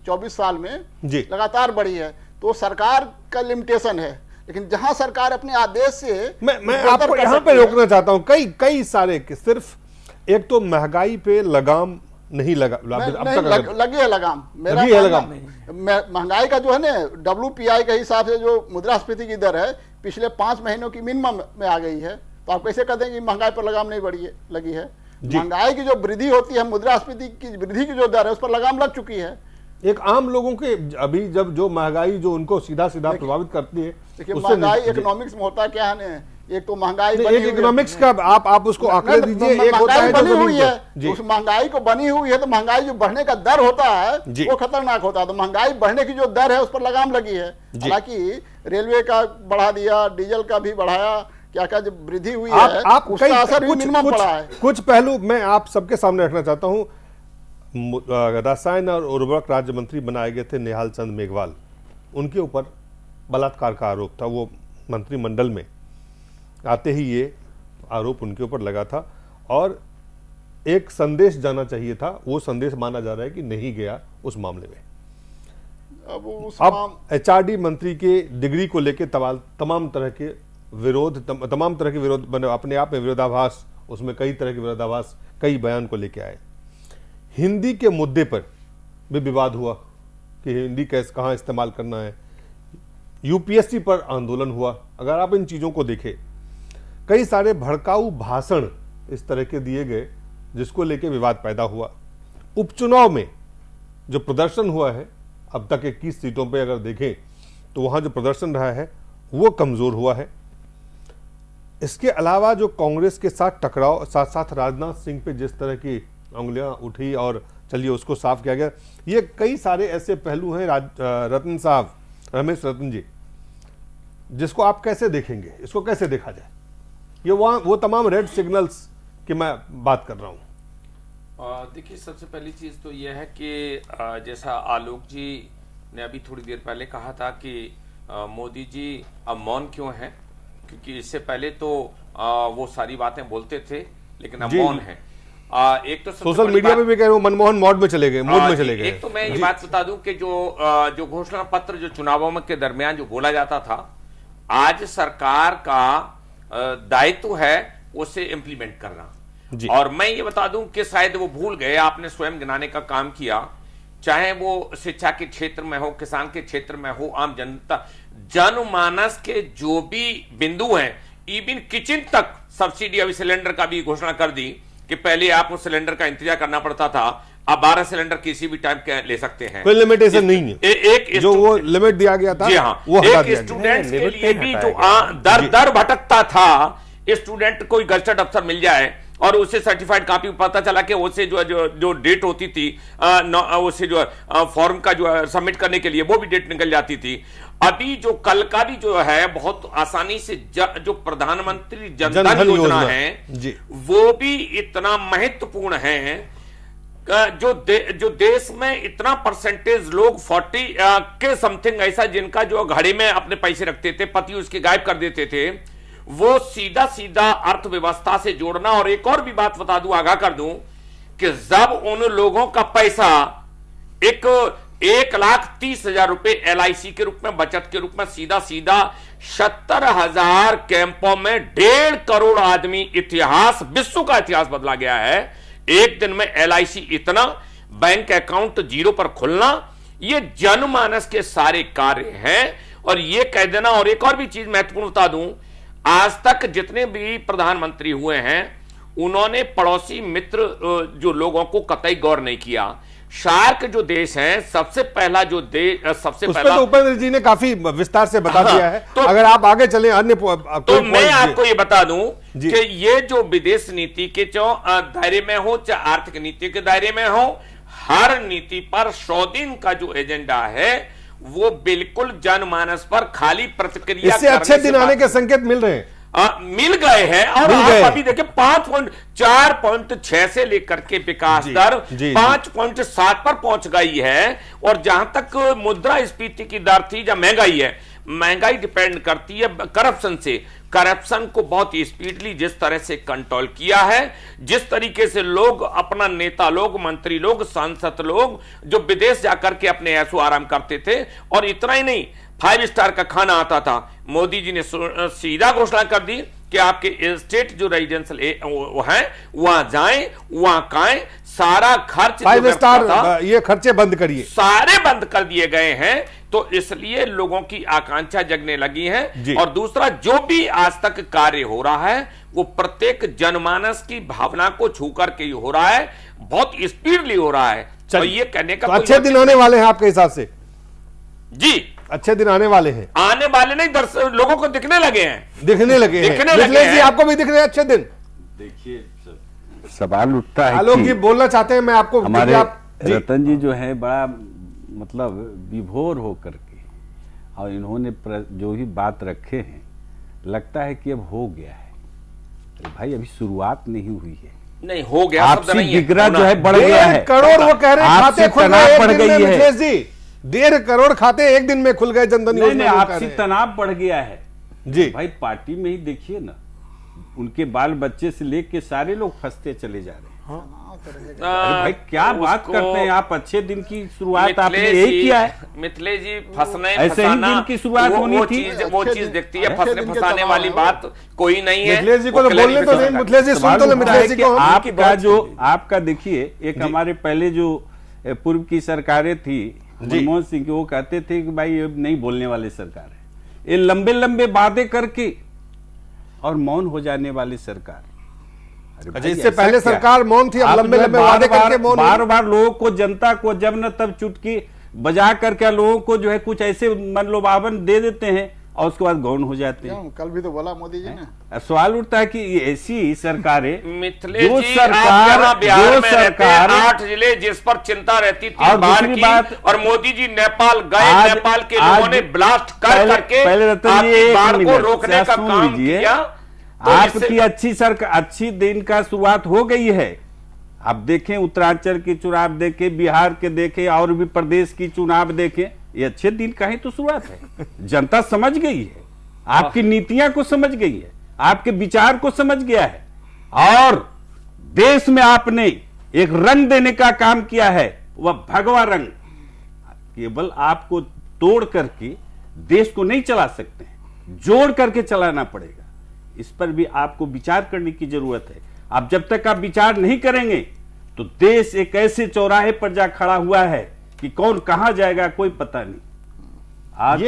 24 साल में लगातार बढ़ी है। तो सरकार का लिमिटेशन है, लेकिन जहां सरकार अपने आदेश से मैं आपको यहां पे रोकना चाहता हूं। कई सारे एक तो महंगाई पे लगाम नहीं लगा, लगी है लगाम। मेरा महंगाई का जो है ना WPI के हिसाब से जो मुद्रास्फीति की दर है पिछले 5 महीनों की मिनिमम में आ गई है। तो आप कैसे कहते हैं कि महंगाई पर लगाम नहीं लगी है? महंगाई की जो वृद्धि होती है, मुद्रास्फीति की वृद्धि की जो दर है उस पर लगाम लग चुकी है। एक आम लोगों के अभी जब जो महंगाई जो उनको सीधा प्रभावित करती है, देखिए महंगाई इकोनॉमिक्स में होता क्या है ना, एक तो महंगाई एक इकोनॉमिक्स का आप उसको आंकड़े दीजिए। एक होता है बनी हुई है, उस महंगाई को बनी हुई है तो महंगाई जो बढ़ने का दर होता है वो खतरनाक होता है। तो महंगाई बढ़ने की जो दर है उस पर लगाम लगी है। हालांकि रेलवे का बढ़ा दिया, डीजल का भी बढ़ाया, क्या जो वृद्धि हुई है उसका असर भी मिनिमम पड़ा है। कुछ पहलू मैं आप सबके सामने रखना चाहता हूं। रसायन और उर्वरक राज्य मंत्री बनाए गए थे निहाल चंद मेघवाल, उनके ऊपर बलात्कार का आरोप था। वो मंत्रिमंडल में आते ही ये आरोप उनके ऊपर लगा था और एक संदेश जाना चाहिए था। वो संदेश माना जा रहा है कि नहीं गया उस मामले में। अब HRD मंत्री के डिग्री को लेकर तमाम तरह के विरोध अपने आप में विरोधाभास, उसमें कई तरह के विरोधाभास, कई बयान को लेकर आए। हिंदी के मुद्दे पर भी विवाद हुआ कि हिंदी कैसे कहाँ इस्तेमाल करना है। UPSC पर आंदोलन हुआ। अगर आप इन चीज़ों को देखें, कई सारे भड़काऊ भाषण इस तरह के दिए गए जिसको लेके विवाद पैदा हुआ। उपचुनाव में जो प्रदर्शन हुआ है, अब तक 21 सीटों पे अगर देखें तो वहाँ जो प्रदर्शन रहा है वो कमज़ोर हुआ है। इसके अलावा जो कांग्रेस के साथ टकराव, साथ साथ राजनाथ सिंह पे जिस तरह की उंगलियां उठी और चलिए उसको साफ किया गया, ये कई सारे ऐसे पहलू हैं रतन साहब, रमेश रतन जी, जिसको आप कैसे देखेंगे? इसको कैसे देखा जाए? ये वो तमाम रेड सिग्नल्स की मैं बात कर रहा हूं। देखिए, सबसे पहली चीज तो यह है कि जैसा आलोक जी ने अभी थोड़ी देर पहले कहा था कि मोदी जी अब मौन क्यों हैं, क्योंकि इससे पहले तो वो सारी बातें बोलते थे लेकिन अब मौन है। एक तो सोशल मीडिया पे भी कह रहे हो मनमोहन मोड में चले गए। एक तो मैं ये बात बता दूं कि जो घोषणा पत्र जो चुनावों के दरमियान जो बोला जाता था, आज सरकार का दायित्व है उसे इम्प्लीमेंट करना। और मैं ये बता दूं कि शायद वो भूल गए, आपने स्वयं गिनाने का काम किया, चाहे वो शिक्षा के क्षेत्र में हो, किसान के क्षेत्र में हो, आम जनता जनमानस के जो भी बिंदु हैं, इवन किचन तक सब्सिडी अभी सिलेंडर का भी घोषणा कर दी कि पहले आपको सिलेंडर का इंतजार करना पड़ता था, अब 12 सिलेंडर किसी भी टाइम के ले सकते हैं, कोई लिमिटेशन नहीं है। एक जो वो लिमिट दिया गया था, जी हाँ, वो एक स्टूडेंट के लिए भी जो दर भटकता था, स्टूडेंट कोई गजटेड अफसर मिल जाए और उससे सर्टिफाइड कॉपी पता चला कि उससे जो डेट होती थी उससे जो फॉर्म का जो सबमिट करने के लिए वो भी डेट निकल जाती थी। अभी जो कल का भी जो है बहुत आसानी से जो प्रधानमंत्री जन धन योजना है वो भी इतना महत्वपूर्ण है। जो देश में इतना परसेंटेज लोग 40 के समथिंग ऐसा जिनका जो घड़ी में अपने पैसे रखते थे, पति उसके गायब कर देते थे, वो सीधा सीधा अर्थव्यवस्था से जोड़ना। और एक और भी बात बता दूं, आगाह कर दूं कि जब उन लोगों का पैसा 1,30,000 रुपए LIC के रूप में, बचत के रूप में सीधा सीधा 70,000 कैंपों में 1.5 करोड़ आदमी, इतिहास, विश्व का इतिहास बदला गया है। एक दिन में LIC इतना, बैंक अकाउंट 0 पर खुलना, ये जनमानस के सारे कार्य हैं। और ये कह देना, और एक और भी चीज महत्वपूर्ण बता दूं, आज तक जितने भी प्रधानमंत्री हुए हैं उन्होंने पड़ोसी मित्र जो लोगों को कतई गौर नहीं किया। सार्क जो देश है, सबसे पहला जो देश, सबसे पहला, तो उपेंद्र जी ने काफी विस्तार से बता दिया है। तो अगर आप आगे चले अन्य तो मैं आपको ये बता दूं कि ये जो विदेश नीति के दायरे में हो, चाहे आर्थिक नीति के दायरे में हो, हर नीति पर 100 दिन का जो एजेंडा है वो बिल्कुल जनमानस पर खाली प्रतिक्रिया, इससे अच्छे दिन आने के संकेत मिल रहे हैं, मिल गए हैं। और आप अभी देखिए 4.6 से लेकर के विकास दर 5.7 पर पहुंच गई है। और जहां तक मुद्रास्फीति की दर थी, जब महंगाई है, महंगाई डिपेंड करती है करप्शन से। करप्शन को बहुत स्पीडली जिस तरह से कंट्रोल किया है, जिस तरीके से लोग, अपना नेता लोग, मंत्री लोग, सांसद लोग जो विदेश जाकर के अपने ऐशो आराम करते थे, और इतना ही नहीं, 5 स्टार का खाना आता था, मोदी जी ने सीधा घोषणा कर दी कि आपके स्टेट जो रेजिडेंशियल हैं वहां जाएं, वहां खाएं, सारा खर्च 5 स्टार ये खर्चे बंद करिए, सारे बंद कर दिए गए हैं। तो इसलिए लोगों की आकांक्षा जगने लगी है। और दूसरा, जो भी आज तक कार्य हो रहा है वो प्रत्येक जनमानस की भावना को छू करके हो रहा है, बहुत स्पीडली हो रहा है। तो ये कहने का तो अच्छे दिन आने वाले हैं आपके हिसाब से? जी, अच्छे दिन आने वाले हैं। आने वाले नहीं, लोगों को दिखने लगे हैं, दिखने लगे हैं। आपको भी दिख रहे हैं अच्छे दिन? देखिए, सवाल उठता है, आलोक जी बोलना चाहते हैं, मैं आपको, हमारे रतन जी जो है बड़ा मतलब विभोर होकर के, और इन्होंने जो भी बात रखे हैं, लगता है कि अब हो गया है। अरे भाई, अभी शुरुआत नहीं हुई है। नहीं हो गया, आपसी जिगरा जो है बढ़ गया है। 1 करोड़ वो कह रहे हैं खाते खुल गए बढ़ गई है। 1.5 करोड़ खाते एक दिन में खुल गए जनधन योजना। आपसी तनाव बढ़ गया है जी भाई। पार्टी में ही देखिए ना, उनके बाल बच्चे से लेके सारे लोग फंसते चले जा रहे हैं। अरे भाई, क्या बात करते हैं आप? अच्छे दिन की शुरुआत आपने यही किया है। मिथिलेश जी, फंसने ऐसे ही दिन की शुरुआत होनी थी। वो चीज दिखती है, फंसने फंसाने वाली बात कोई नहीं है। मिथिलेश जी को तो बोलने तो नहीं, मिथिलेश जी सुन तो ले। मिथिलेश जी को आपका देखिए, एक हमारे पहले जो पूर्व की सरकारें थी, मनमोहन सिंह, वो कहते थे कि भाई ये नहीं बोलने वाली सरकार है, ये लंबे लंबे वादे करके और मौन हो जाने वाली सरकार। इससे पहले सरकार मौन थी, अब लंबे लंबे वादे करके मौन। बार बार लोगों को, जनता को जब न तब चुटकी बजा करके लोगों को जो है कुछ ऐसे मनलोभावन दे देते हैं और उसके बाद गौन हो जाते हैं। कल भी तो बोला मोदी जी ने। सवाल उठता है कि ऐसी सरकारें, जो सरकार 8 जिले जिस पर चिंता रहती थी बाढ़ की, और मोदी जी नेपाल गए, नेपाल के लोगों ने ब्लास्ट कर करके बाढ़ को रोकने का काम किया। आपकी अच्छी दिन का शुरुआत हो गई है। आप देखें, उत्तरांचल के चुनाव देखें, बिहार के देखें, और भी प्रदेश की चुनाव देखें, ये अच्छे दिन का ही तो शुरुआत है। जनता समझ गई है, आपकी नीतियां को समझ गई है, आपके विचार को समझ गया है, और देश में आपने एक रंग देने का काम किया है, वह भगवा रंग। केवल आपको तोड़ करके देश को नहीं चला सकते, जोड़ करके चलाना पड़ेगा। इस पर भी आपको विचार करने की जरूरत है। आप जब तक आप विचार नहीं करेंगे तो देश एक ऐसे चौराहे पर जा खड़ा हुआ है कि कौन कहां जाएगा कोई पता नहीं। आज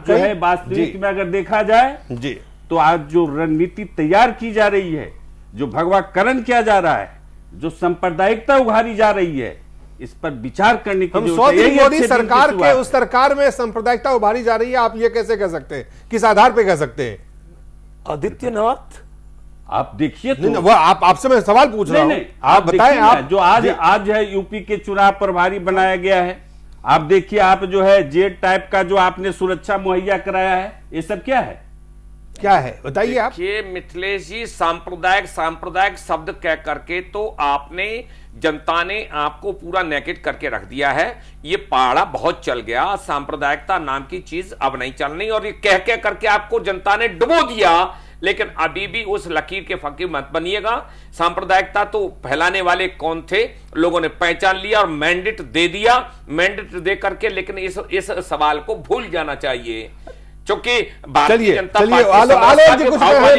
जो है वास्तविक में अगर देखा जाए जी, तो आज जो रणनीति तैयार की जा रही है, जो भगवाकरण किया जा रहा है, जो सांप्रदायिकता उभारी जा रही है, इस पर विचार करने की जरूरत है। मोदी सरकार के उस सरकार में सांप्रदायिकता उभारी जा रही है, आप ये कैसे कह सकते हैं? किस आधार पर कह सकते हैं? आदित्यनाथ आप देखिए नहीं, वो आपसे मैं सवाल पूछ रहा हूं, आप बताएं। देखिए आप जो आज है यूपी के चुनाव प्रभारी बनाया गया है, आप देखिए, आप जो है जेड टाइप का जो आपने सुरक्षा मुहैया कराया है, ये सब क्या है? क्या है बताइए आप। देखिए मिथिलेश जी, सांप्रदायिक शब्द कह करके तो आपने, जनता ने आपको पूरा नेकेट करके रख दिया है। ये पहाड़ा बहुत चल गया, सांप्रदायिकता नाम की चीज अब नहीं चलनी, और ये कह करके आपको जनता ने डुबो दिया। लेकिन अभी भी उस लकीर के फकीर मत बनिएगा। सांप्रदायिकता तो फैलाने वाले कौन थे, लोगों ने पहचान लिया और मैंडेट दे दिया। मैंडेट दे करके लेकिन इस सवाल को भूल जाना चाहिए, क्योंकि भारतीय जनता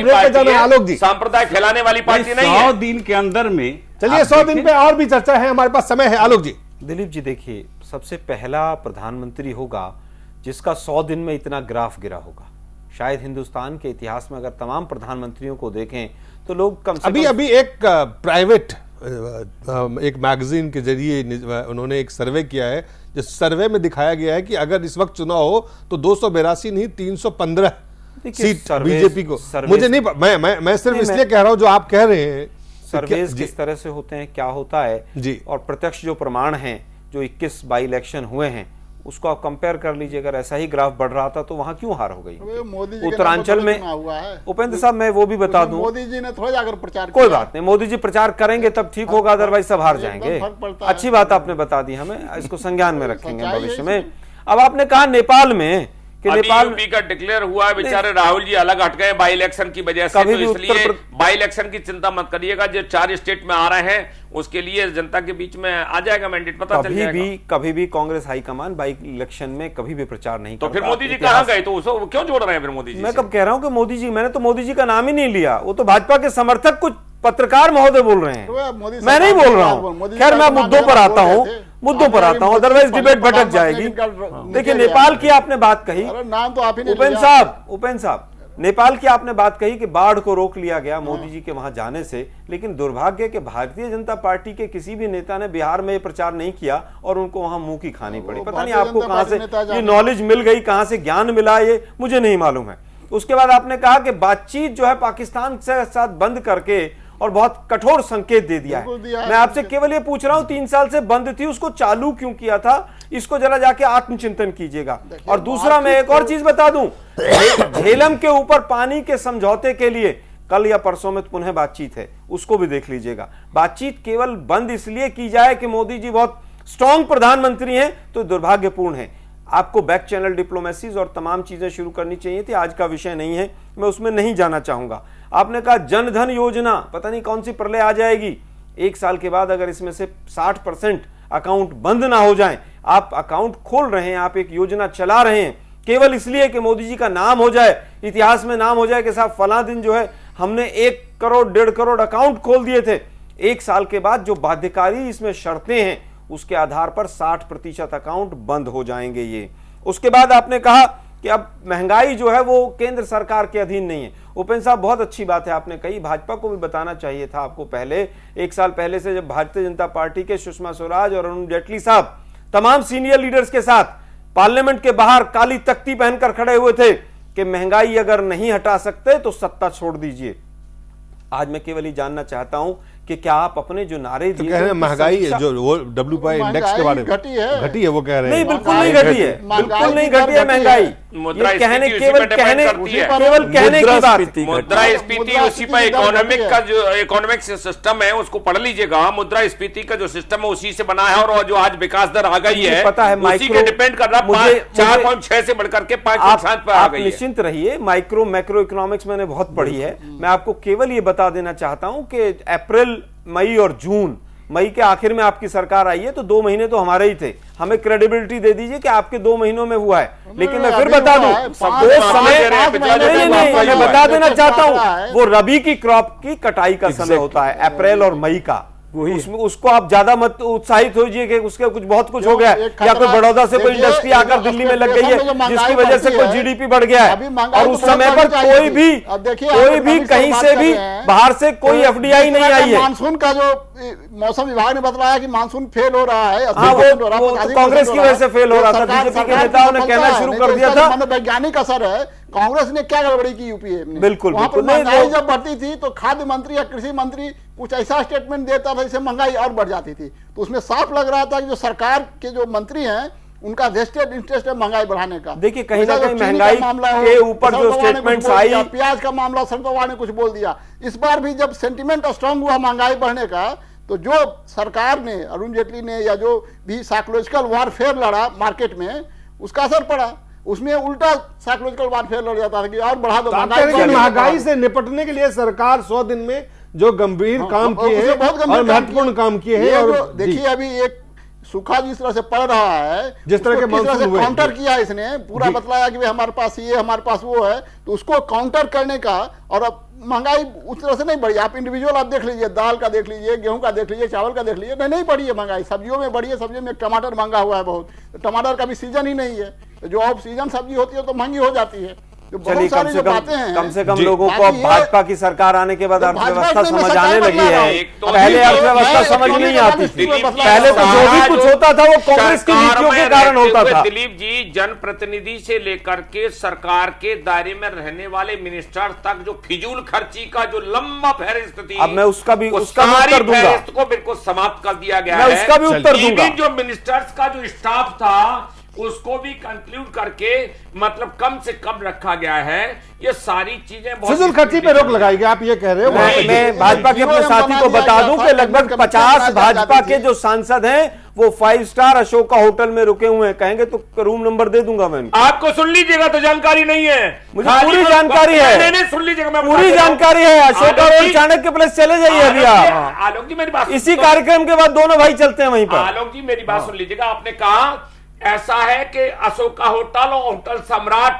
पार्टी सांप्रदाय फैलाने वाली पार्टी नहीं है। 100 दिन के अंदर में, चलिए 100 दिन पे और भी चर्चा है, हमारे पास समय है। आलोक जी। दिलीप जी देखिए, सबसे पहला प्रधानमंत्री होगा जिसका 100 दिन में इतना ग्राफ गिरा होगा। शायद हिंदुस्तान के इतिहास में अगर तमाम प्रधानमंत्रियों को देखें तो लोग कम से कम अभी एक प्राइवेट एक मैगजीन के जरिए उन्होंने एक सर्वे किया है, जिस सर्वे में दिखाया गया है कि अगर इस वक्त चुनाव हो तो 282 नहीं 315 सीट बीजेपी को। मुझे नहीं, मैं सिर्फ इसलिए कह रहा हूं जो आप कह रहे हैं। सर्वेज किस तरह से होते हैं, क्या होता है जी, और प्रत्यक्ष जो प्रमाण हैं, जो 21 बाई इलेक्शन हुए हैं, उसको आप कंपेयर कर लीजिए। अगर ऐसा ही ग्राफ बढ़ रहा था तो वहां क्यों हार हो गई? उत्तरांचल में उपेंद्र साहब, मैं वो भी बता दूं, मोदी जी ने थोड़ा जाकर प्रचार कोई बात नहीं, मोदी जी प्रचार करेंगे तब ठीक होगा, अदरवाइज सब हार जाएंगे। अच्छी बात आपने बता दी, हमें इसको संज्ञान में रखेंगे भविष्य में। अब आपने कहा नेपाल में कि नेपाल यूपी का डिक्लेयर हुआ है, बेचारे राहुल जी अलग हट गए बाई इलेक्शन की वजह से, तो इसलिए बाई इलेक्शन की चिंता मत करिएगा। जो 4 स्टेट में आ रहे हैं उसके लिए जनता के बीच में आ जाएगा मैंडेट, पता चल जाएगा। कभी भी कांग्रेस हाईकमान बाई इलेक्शन में कभी भी प्रचार नहीं तो फिर मोदी जी कहां गए? तो उसको क्यों जोड़ रहे हैं फिर मोदी जी? मैं कब कह रहा हूं कि मोदी जी, मैंने तो मोदी जी का नाम ही नहीं लिया, वो तो भाजपा के समर्थक कुछ पत्रकार महोदय बोल रहे हैं, मैं नहीं बोल रहा हूं। खैर मैं मुद्दों पर आता हूं, अदरवाइज डिबेट भटक जाएगी। देखिए नेपाल की आपने बात कही, उपेंद्र साहब नेपाल की आपने बात कही कि बाढ़ को रोक लिया गया मोदी जी के वहां जाने से, लेकिन दुर्भाग्य के भारतीय जनता पार्टी के किसी भी नेता ने बिहार में प्रचार नहीं किया और उनको वहां मुंह की खानी पड़ी। पता नहीं आपको कहां से ये नॉलेज मिल गई, कहां से ज्ञान मिला, ये मुझे नहीं मालूम है। उसके बाद आपने कहा कि बातचीत जो है पाकिस्तान के साथ बंद करके और बहुत कठोर संकेत दे दिया है। मैं आपसे केवल ये पूछ रहा हूं, 3 साल से बंद थी, उसको चालू क्यों किया था? इसको जरा जाके आत्मचिंतन कीजिएगा। और दूसरा मैं एक और चीज बता दूं, झेलम के ऊपर पानी के समझौते के लिए कल या परसों में पुनः बातचीत है, उसको भी देख लीजिएगा। बातचीत केवल बंद इसलिए की जाए कि मोदी जी बहुत स्ट्रॉन्ग प्रधानमंत्री हैं तो दुर्भाग्यपूर्ण है। आपको बैक चैनल डिप्लोमेसीज और तमाम चीजें शुरू करनी चाहिए थी, आज का विषय नहीं है, मैं उसमें नहीं जाना चाहूंगा। आपने कहा जन धन योजना, पता नहीं कौन सी प्रलय आ जाएगी 1 साल के बाद, अगर इसमें से 60% अकाउंट बंद ना हो जाएं। आप अकाउंट खोल रहे हैं, आप एक योजना चला रहे हैं केवल इसलिए कि मोदी जी का नाम हो जाए, इतिहास में नाम हो जाए कि साहब फला दिन जो है हमने 1 करोड़ 1.5 करोड़ अकाउंट खोल दिए थे। 1 साल के बाद जो बाध्यकारी इसमें शर्तें हैं उसके आधार पर 60% अकाउंट बंद हो जाएंगे ये। उसके बाद आपने कहा कि अब महंगाई जो है वो केंद्र सरकार के अधीन नहीं है। उपेंद्र साहब बहुत अच्छी बात है आपने कही, भाजपा को भी बताना चाहिए था आपको पहले। 1 साल पहले से जब भारतीय जनता पार्टी के सुषमा स्वराज और अरुण जेटली साहब तमाम सीनियर लीडर्स के साथ पार्लियामेंट के बाहर काली तख्ती पहनकर खड़े हुए थे कि महंगाई अगर नहीं हटा सकते तो सत्ता छोड़ दीजिए। आज मैं केवल ये जानना चाहता हूं कि क्या आप अपने जो नारे दिए, कह रहे हैं महंगाई जो वो WPI इंडेक्स के बारे में घटी है वो कह रहे हैं। नहीं, बिल्कुल नहीं घटी है, बिल्कुल नहीं घटी है महंगाई। कहने केवल कहने की बात। मुद्रास्फीति उसी पर इकोनॉमिक्स सिस्टम है, उसको पढ़ लीजिएगा। मुद्रास्फीति का जो सिस्टम है उसी से बना है, और जो आज विकास दर आ गई है पता है उसी के डिपेंड कर रहा है। 4.6 से बढ़कर के 5.7 पर आ गई है। निश्चिंत रहिए, मैक्रो इकोनॉमिक्स मैंने बहुत पढ़ी है। मैं आपको केवल ये बता देना चाहता हूं कि अप्रैल, मई और जून, मई के आखिर में आपकी सरकार आई है तो 2 महीने तो हमारे ही थे। हमें क्रेडिबिलिटी दे दीजिए कि आपके 2 महीनों में हुआ है। लेकिन मैं फिर बता दूं, वो समय मैं बता देना चाहता हूं, वो रबी की क्रॉप की कटाई का समय होता है, अप्रैल और मई का। उसमें उसको आप ज्यादा मत उत्साहित होइए कि उसके बहुत कुछ हो गया या कोई बड़ौदा से कोई इंडस्ट्री आकर दिल्ली में लग गई है जिसकी वजह से कोई GDP बढ़ गया है। और उस समय पर कोई भी कहीं से भी बाहर से कोई FDI नहीं आई है। मानसून का जो मौसम विभाग ने बतलाया कि मानसून फेल हो रहा है, हाँ, वो तो कांग्रेस की वजह से फेल हो रहा था। बीजेपी के नेताओं ने कहना शुरू कर दिया था, वैज्ञानिक असर है। कांग्रेस ने क्या गड़बड़ी की यूपीए में? बिल्कुल, वहां पर बिल्कुल। महंगाई जब बढ़ती थी तो खाद्य मंत्री या कृषि मंत्री कुछ ऐसा स्टेटमेंट देता था जिससे महंगाई और बढ़ जाती थी। तो उसमें साफ लग रहा था कि जो सरकार के जो मंत्री हैं उनका वेस्टेड इंटरेस्ट है महंगाई बढ़ाने का। देखिए, कहीं ना कहीं महंगाई के ऊपर जो स्टेटमेंट्स आई, प्याज का मामला शरद पवार ने कुछ बोल दिया। इस बार भी जब सेंटिमेंट स्ट्रांग हुआ महंगाई बढ़ने का, तो जो सरकार ने, अरुण जेटली ने, या जो भी साइकोलॉजिकल वारफेयर लड़ा मार्केट में, उसका असर पड़ा। उसमें उल्टा साइकोलॉजिकल वारफेयर लड़ जाता था कि और बढ़ा दो महंगाई से निपटने के लिए सरकार 100 दिन में जो गंभीर काम किए हैं और महत्वपूर्ण काम किए हैं। और देखिए अभी एक सूखा जिस तरह से पड़ रहा है, जिस तरह के काउंटर किया इसने, पूरा बतलाया कि हमारे पास ये, हमारे पास वो है, तो उसको काउंटर करने का। और अब महंगाई उस तरह से नहीं बढ़ी। आप इंडिविजुअल आप देख लीजिए, दाल का देख लीजिए, गेहूं का देख लीजिए, चावल का देख लीजिए, नहीं बढ़ी है महंगाई। सब्जियों में बढ़ी है, सब्जियों में टमाटर महंगा हुआ है बहुत, तो टमाटर का भी सीजन ही नहीं है। तो जो ऑफ सीजन सब्जी होती है तो महंगी हो जाती है। चलिए, कम से कम लोगों को भाजपा की सरकार आने के बाद अर्थव्यवस्था समझ आने लगी है। पहले अर्थव्यवस्था समझ नहीं आती थी, पहले तो जो भी कुछ होता था वो कांग्रेस की नीतियों के कारण होता था। दिलीप जी, जनप्रतिनिधि से लेकर के सरकार के दायरे में रहने वाले मिनिस्टर तक जो फिजूल खर्ची का जो लंबा फहरिस्त थी, अब मैं उसका सारी फहरिस्त को बिल्कुल समाप्त कर दिया गया है। मैं उसका भी उत्तर दूंगा। जो मिनिस्टर्स का जो स्टाफ था उसको भी कंक्लूड करके मतलब कम से कम रखा गया है। ये सारी चीजें फिजूल खर्ची पे रोक लगाई गई, आप ये कह रहे हो। मैं भाजपा के अपने साथी को बता दूं कि लगभग 50 भाजपा के जो सांसद हैं वो 5 स्टार अशोका होटल में रुके हुए हैं। कहेंगे तो रूम नंबर दे दूंगा मैं। आपको सुन लीजिएगा, तो जानकारी नहीं है, मुझे पूरी जानकारी है। नहीं, सुन लीजिएगा, मैं पूरी जानकारी है। अशोका रोड चाणक्य प्लेस चले जाइए अभी आप। आलोक जी मेरी बात, इसी कार्यक्रम के बाद दोनों भाई चलते हैं वहीं पर। आलोक जी मेरी बात सुन लीजिएगा। आपने कहा ऐसा है कि अशोका होटल और होटल सम्राट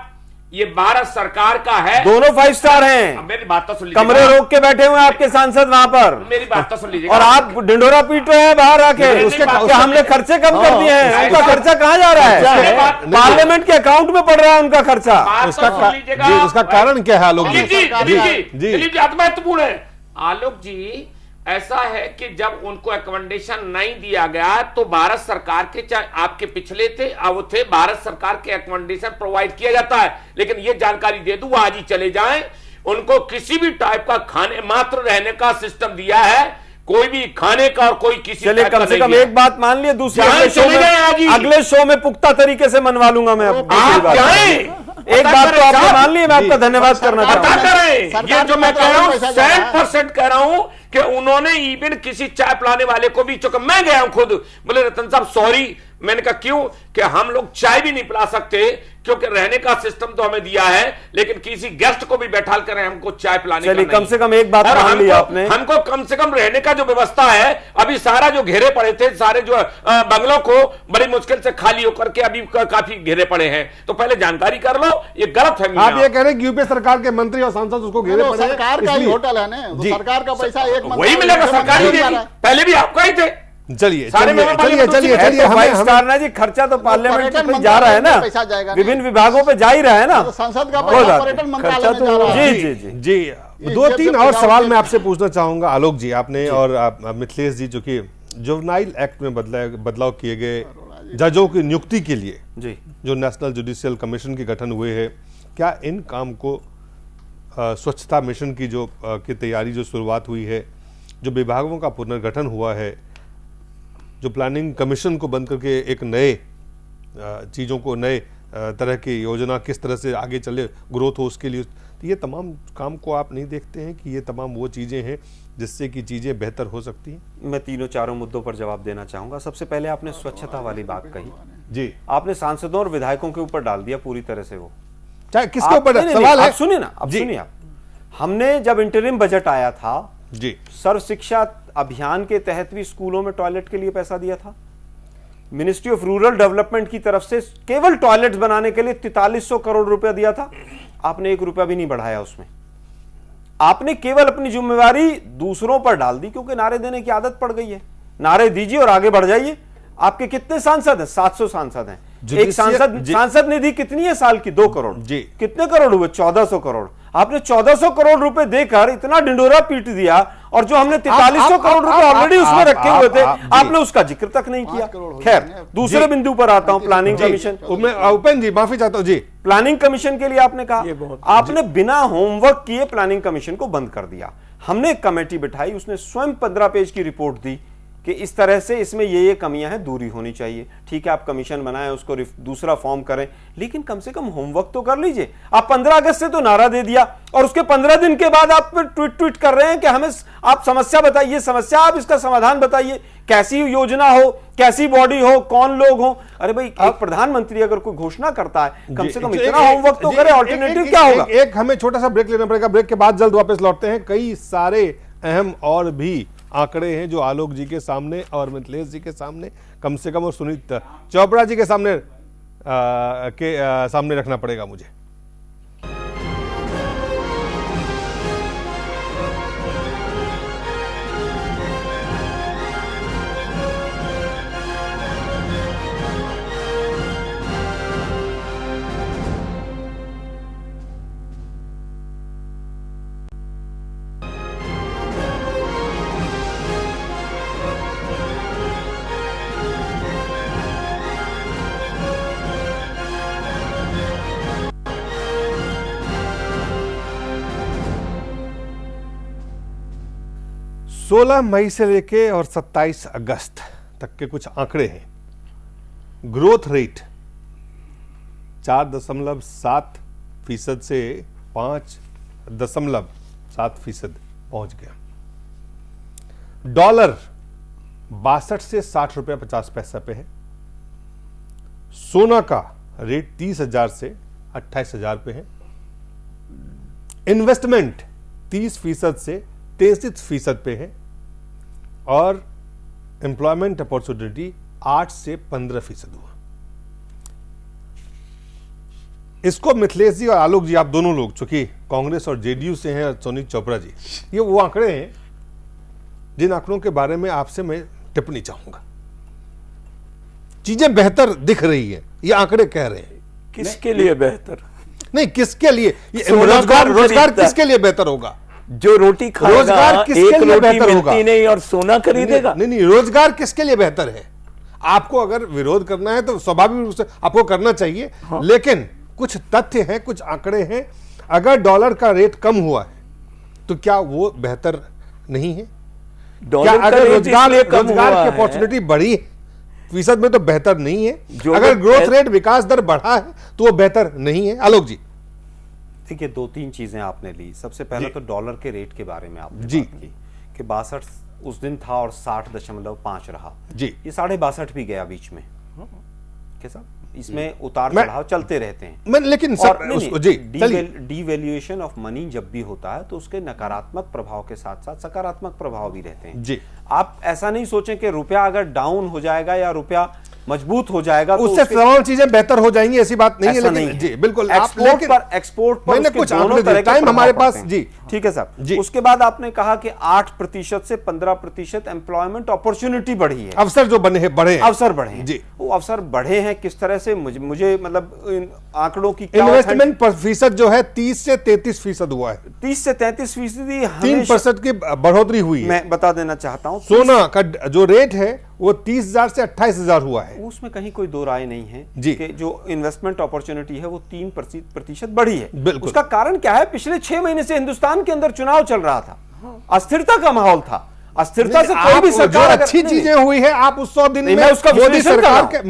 ये भारत सरकार का है, दोनों 5 स्टार हैं। मेरी बात तो सुन लीजिए। कमरे रोक के बैठे हुए आपके सांसद वहां पर। मेरी बात तो सुन लीजिए। और आप ढिंडोरा पीट रहे हैं बाहर आके क्या हमने खर्चे कम कर दिए हैं? उनका खर्चा कहाँ जा रहा है? पार्लियामेंट के अकाउंट में पड़ रहा है उनका खर्चा। उसका कारण क्या है आलोक जी? दिलीप जी महत्वपूर्ण है। आलोक जी, ऐसा है कि जब उनको एकमेंडेशन नहीं दिया गया तो भारत सरकार के, चाहे आपके पिछले थे अब थे, भारत सरकार के एकमेंडेशन प्रोवाइड किया जाता है। लेकिन ये जानकारी दे दूं, आज ही चले जाएं, उनको किसी भी टाइप का खाने मात्र रहने का सिस्टम दिया है, कोई भी खाने का और कोई किसी चलिए कम से कम एक बात मान लिए, दूसरे अगले शो में पुख्ता तरीके से मनवा लूंगा मैं। एक बात तो आपने मान ली, मैं आपका धन्यवाद करना चाहता हूं। ये जो मैं कह रहा हूं 100% कह रहा हूं कि उन्होंने इवन किसी चाय पिलाने वाले को भी, चूंकि मैं गया हूं खुद, बोले रतन साहब सॉरी। मैंने कहा क्यों? कि हम लोग चाय भी नहीं पिला सकते क्योंकि रहने का सिस्टम तो हमें दिया है, लेकिन किसी गेस्ट को भी बैठा कर हमको चाय पिलाने का नहीं। कम से कम एक बात मान ली आपने, हमको कम से कम रहने का जो व्यवस्था है, अभी सारा जो घेरे पड़े थे, सारे जो बंगलों को बड़ी मुश्किल से खाली होकर के अभी काफी घेरे पड़े हैं। तो पहले जानकारी कर लो, ये गलत है। आप ये कह रहे हैं कि यूपी सरकार के मंत्री और सांसद उसको घेरे पड़े हैं। सरकार का ही होटल है ना, सरकार का पैसा एक वही मिलेगा, सरकारी देगी। पहले भी आपका ही थे। चलिए स्टार ना जी, खर्चा तो पार्लियामेंट में जा रहा है ना, विभिन्न विभागों पे जा ही रहा है ना, संसद का पर्यटन मंत्रालय में जा रहा है। जी 2-3 और सवाल मैं आपसे पूछना चाहूंगा आलोक जी। आपने और मिथिलेश जी, जो कि जुवेनाइल एक्ट में बदलाव किए गए जजों की नियुक्ति के लिए जी, जो नेशनल जुडिशियल कमीशन के गठन हुए हैं, क्या इन काम को स्वच्छता मिशन की जो की तैयारी जो शुरुआत हुई है, जो विभागों का पुनर्गठन हुआ है, जो प्लानिंग कमीशन को बंद करके एक नए चीज़ों को, नए तरह की योजना किस तरह से आगे चले, ग्रोथ हो, उसके लिए, तो ये तमाम काम को आप नहीं देखते हैं कि ये तमाम वो चीज़ें हैं जिससे कि चीज़ें बेहतर हो सकती हैं? मैं तीनों चारों मुद्दों पर जवाब देना चाहूंगा। सबसे पहले आपने स्वच्छता वाली बात कही जी, आपने सांसदों और विधायकों के ऊपर डाल दिया पूरी तरह से। वो चाहे किसके ऊपर सवाल है, सुनिए ना, अब सुनिए आप। हमने जब इंटरिम बजट आया था जी, सर्व शिक्षा अभियान के तहत भी स्कूलों में टॉयलेट के लिए पैसा दिया था। मिनिस्ट्री ऑफ रूरल डेवलपमेंट की तरफ से केवल टॉयलेट्स बनाने के लिए 4300 करोड़ रुपया दिया था। आपने 1 रुपया भी नहीं बढ़ाया उसमें। आपने केवल अपनी जिम्मेवारी दूसरों पर डाल दी, क्योंकि नारे देने की आदत पड़ गई है। नारे दीजिए और आगे बढ़ जाइए। आपके कितने सांसद हैं? 700 सांसद हैं। एक सांसद निधि कितनी है साल की? 2 करोड़ जी। कितने करोड़ हुए? 1400 करोड़। आपने 1400 करोड़ रुपए देकर इतना ढिंडोरा पीट दिया और जो हमने 4300 करोड़ रुपए ऑलरेडी उसमें रखे हुए थे, आपने उसका जिक्र तक नहीं किया। खैर, दूसरे बिंदु पर आता हूं, प्लानिंग कमीशन। उपेंद्र जी माफी चाहता हूं जी, प्लानिंग कमीशन के लिए आपने कहा, आपने बिना होमवर्क किए प्लानिंग कमीशन को बंद कर दिया। हमने एक कमेटी बिठाई, उसने स्वयं 15 पेज की रिपोर्ट दी कि इस तरह से इसमें ये कमियां हैं, दूरी होनी चाहिए। ठीक है, आप कमीशन बनाएं, उसको दूसरा फॉर्म करें, लेकिन कम से कम होमवर्क तो कर लीजिए। आप 15 अगस्त से तो नारा दे दिया और उसके 15 दिन के बाद आप ट्वीट कर रहे हैं कि हमें आप समस्या बताइए, समस्या आप इसका समाधान बताइए, कैसी योजना हो, कैसी बॉडी हो, कौन लोग हो। अरे भाई, एक प्रधानमंत्री अगर कोई घोषणा करता है, कम से कम इतना होमवर्क तो करे। ऑल्टरनेटिव क्या होगा? एक हमें छोटा सा ब्रेक लेना पड़ेगा, ब्रेक के बाद जल्द वापस लौटते हैं। कई सारे अहम और भी आंकड़े हैं जो आलोक जी के सामने और मिथिलेश जी के सामने, कम से कम, और सुनीत चोपड़ा जी के सामने सामने रखना पड़ेगा मुझे। सोलह मई से लेके और 27 अगस्त तक के कुछ आंकड़े हैं। ग्रोथ रेट 4.7% से 5.7% पहुंच गया। डॉलर 62 से 60 रुपया 50 पैसा पे है। सोना का रेट 30,000 से 28,000 पे है। इन्वेस्टमेंट 30% से 33% पे है और एम्प्लॉयमेंट अपॉर्चुनिटी 8 से 15% हुआ। इसको मिथिलेश जी और आलोक जी, आप दोनों लोग चूंकि कांग्रेस और जेडीयू से हैं, और सुनीत चोपड़ा जी, ये वो आंकड़े हैं जिन आंकड़ों के बारे में आपसे मैं टिप्पणी चाहूंगा। चीजें बेहतर दिख रही है, ये आंकड़े कह रहे हैं। किसके लिए बेहतर? नहीं, किसके लिए? रोजगार किसके लिए बेहतर होगा? जो रोटी खाएगा, रोजगार किसके लिए बेहतर होगा? नहीं, और सोना खरीदेगा। नहीं, रोजगार किसके लिए बेहतर है? आपको अगर विरोध करना है तो स्वाभाविक रूप से आपको करना चाहिए। हाँ। लेकिन कुछ तथ्य हैं, कुछ आंकड़े हैं। अगर डॉलर का रेट कम हुआ है तो क्या वो बेहतर नहीं है? क्या अगर रोजगार की अपॉर्चुनिटी बढ़ी फीसद में तो बेहतर नहीं है? अगर ग्रोथ रेट, विकास दर बढ़ा है तो वो बेहतर नहीं है? आलोक जी, देखिए, 2-3 चीजें आपने ली। सबसे पहले तो डॉलर के रेट के बारे में आपने बात की कि 62 उस दिन था और 60.5 रहा जी। ये 62.5 भी गया बीच में। कैसा? इसमें उतार चढ़ाव चलते रहते हैं। लेकिन डीवैल्यूएशन ऑफ मनी जब भी होता है तो उसके नकारात्मक प्रभाव के साथ साथ सकारात्मक प्रभाव भी रहते हैं जी। आप ऐसा नहीं सोचें कि रुपया अगर डाउन हो जाएगा या रुपया मजबूत हो जाएगा तो उससे तमाम चीजें बेहतर हो जाएंगी, ऐसी बात नहीं है। लेकिन जी बिल्कुल, एक्सपोर्ट पर मैंने कुछ आंकड़े, टाइम हमारे पास जी, ठीक है साहब। उसके बाद आपने कहा कि 8% से 15% एम्प्लॉयमेंट अपॉर्चुनिटी बढ़ी है। अवसर जो बढ़े हैं अवसर बढ़े हैं जी। वो अवसर बढ़े हैं किस तरह से? मुझे मतलब आंकड़ों की इन्वेस्टमेंट प्रतिशत जो है 30 से 33% हुआ है। 30 से 33%, 3% की बढ़ोतरी हुई है। मैं बता देना चाहता हूं, सोना का जो रेट है वो 30,000 से 28,000 हुआ है। उसमें कहीं कोई दो राय नहीं है जी कि जो इन्वेस्टमेंट अपॉर्चुनिटी है वो 3% बढ़ी है। उसका कारण क्या है? पिछले 6 महीने से हिंदुस्तान के अंदर चुनाव चल रहा था, अस्थिरता का माहौल था। अस्थिरता से कोई भी सरकार, अच्छी चीजें हुई है, आप उस 100 दिन में उसका मोदी सरकार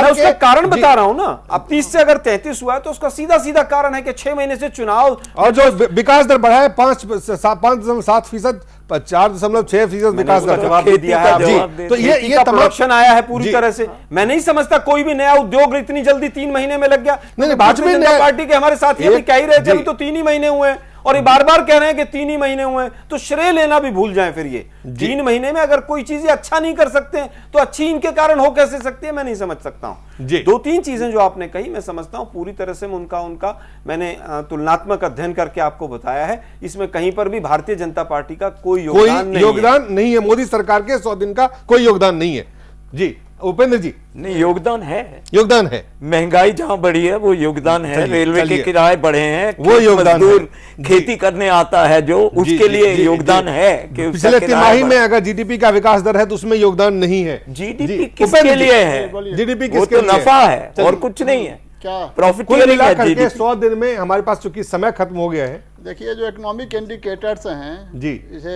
मैं उसका कारण बता रहा हूं ना। अब 30 से अगर 33 हुआ है तो उसका सीधा कारण है कि 6 महीने से चुनाव, और जो विकास दर बढ़ा है 5.7%, 4.6% विकास दर जवाब दे दिया है जी। तो ये प्रोडक्शन आया है पूरी तरह से। मैं नहीं समझता कोई भी नया उद्योग इतनी जल्दी 3 महीने में लग गया। भारतीय जनता पार्टी के हमारे साथी अभी कह ही रहे थे, अभी तो 3 ही महीने हुए हैं और ये बार-बार कह रहे हैं कि 3 ही महीने हुए हैं, तो श्रेय लेना भी भूल जाएं। फिर ये 3 महीने में अगर कोई चीजें अच्छा नहीं कर सकते हैं तो अच्छी इनके कारण हो कैसे सकती है? मैं नहीं समझ सकता हूं। 2-3 चीजें जो आपने कही, मैं समझता हूं पूरी तरह से उनका मैंने तुलनात्मक अध्ययन करके आपको बताया है। इसमें कहीं पर भी भारतीय जनता पार्टी का कोई योगदान नहीं है। मोदी सरकार के 100 दिन का कोई योगदान नहीं है जी। उपेंद्र जी, नहीं, योगदान है, योगदान है। महंगाई जहां बढ़ी है वो योगदान है, चलिए, रेलवे के किराए बढ़े हैं, वो योगदान मजदूर है। खेती करने आता है जो, उसके लिए योगदान है कि उसका पिछले किराया तिमाही में बढ़ा। अगर जीडीपी का विकास दर है तो उसमें योगदान नहीं है। जीडीपी किसके लिए है? जीडीपी वो किसके तो लिए? नफा है और कुछ नहीं है, क्या कुल प्रॉफिटियरिंग है मिलाकर के जीडीपी। 100 दिन में हमारे पास चूंकि समय खत्म हो गया है देखिए, जो इकोनॉमिक इंडिकेटर्स हैं जी, जैसे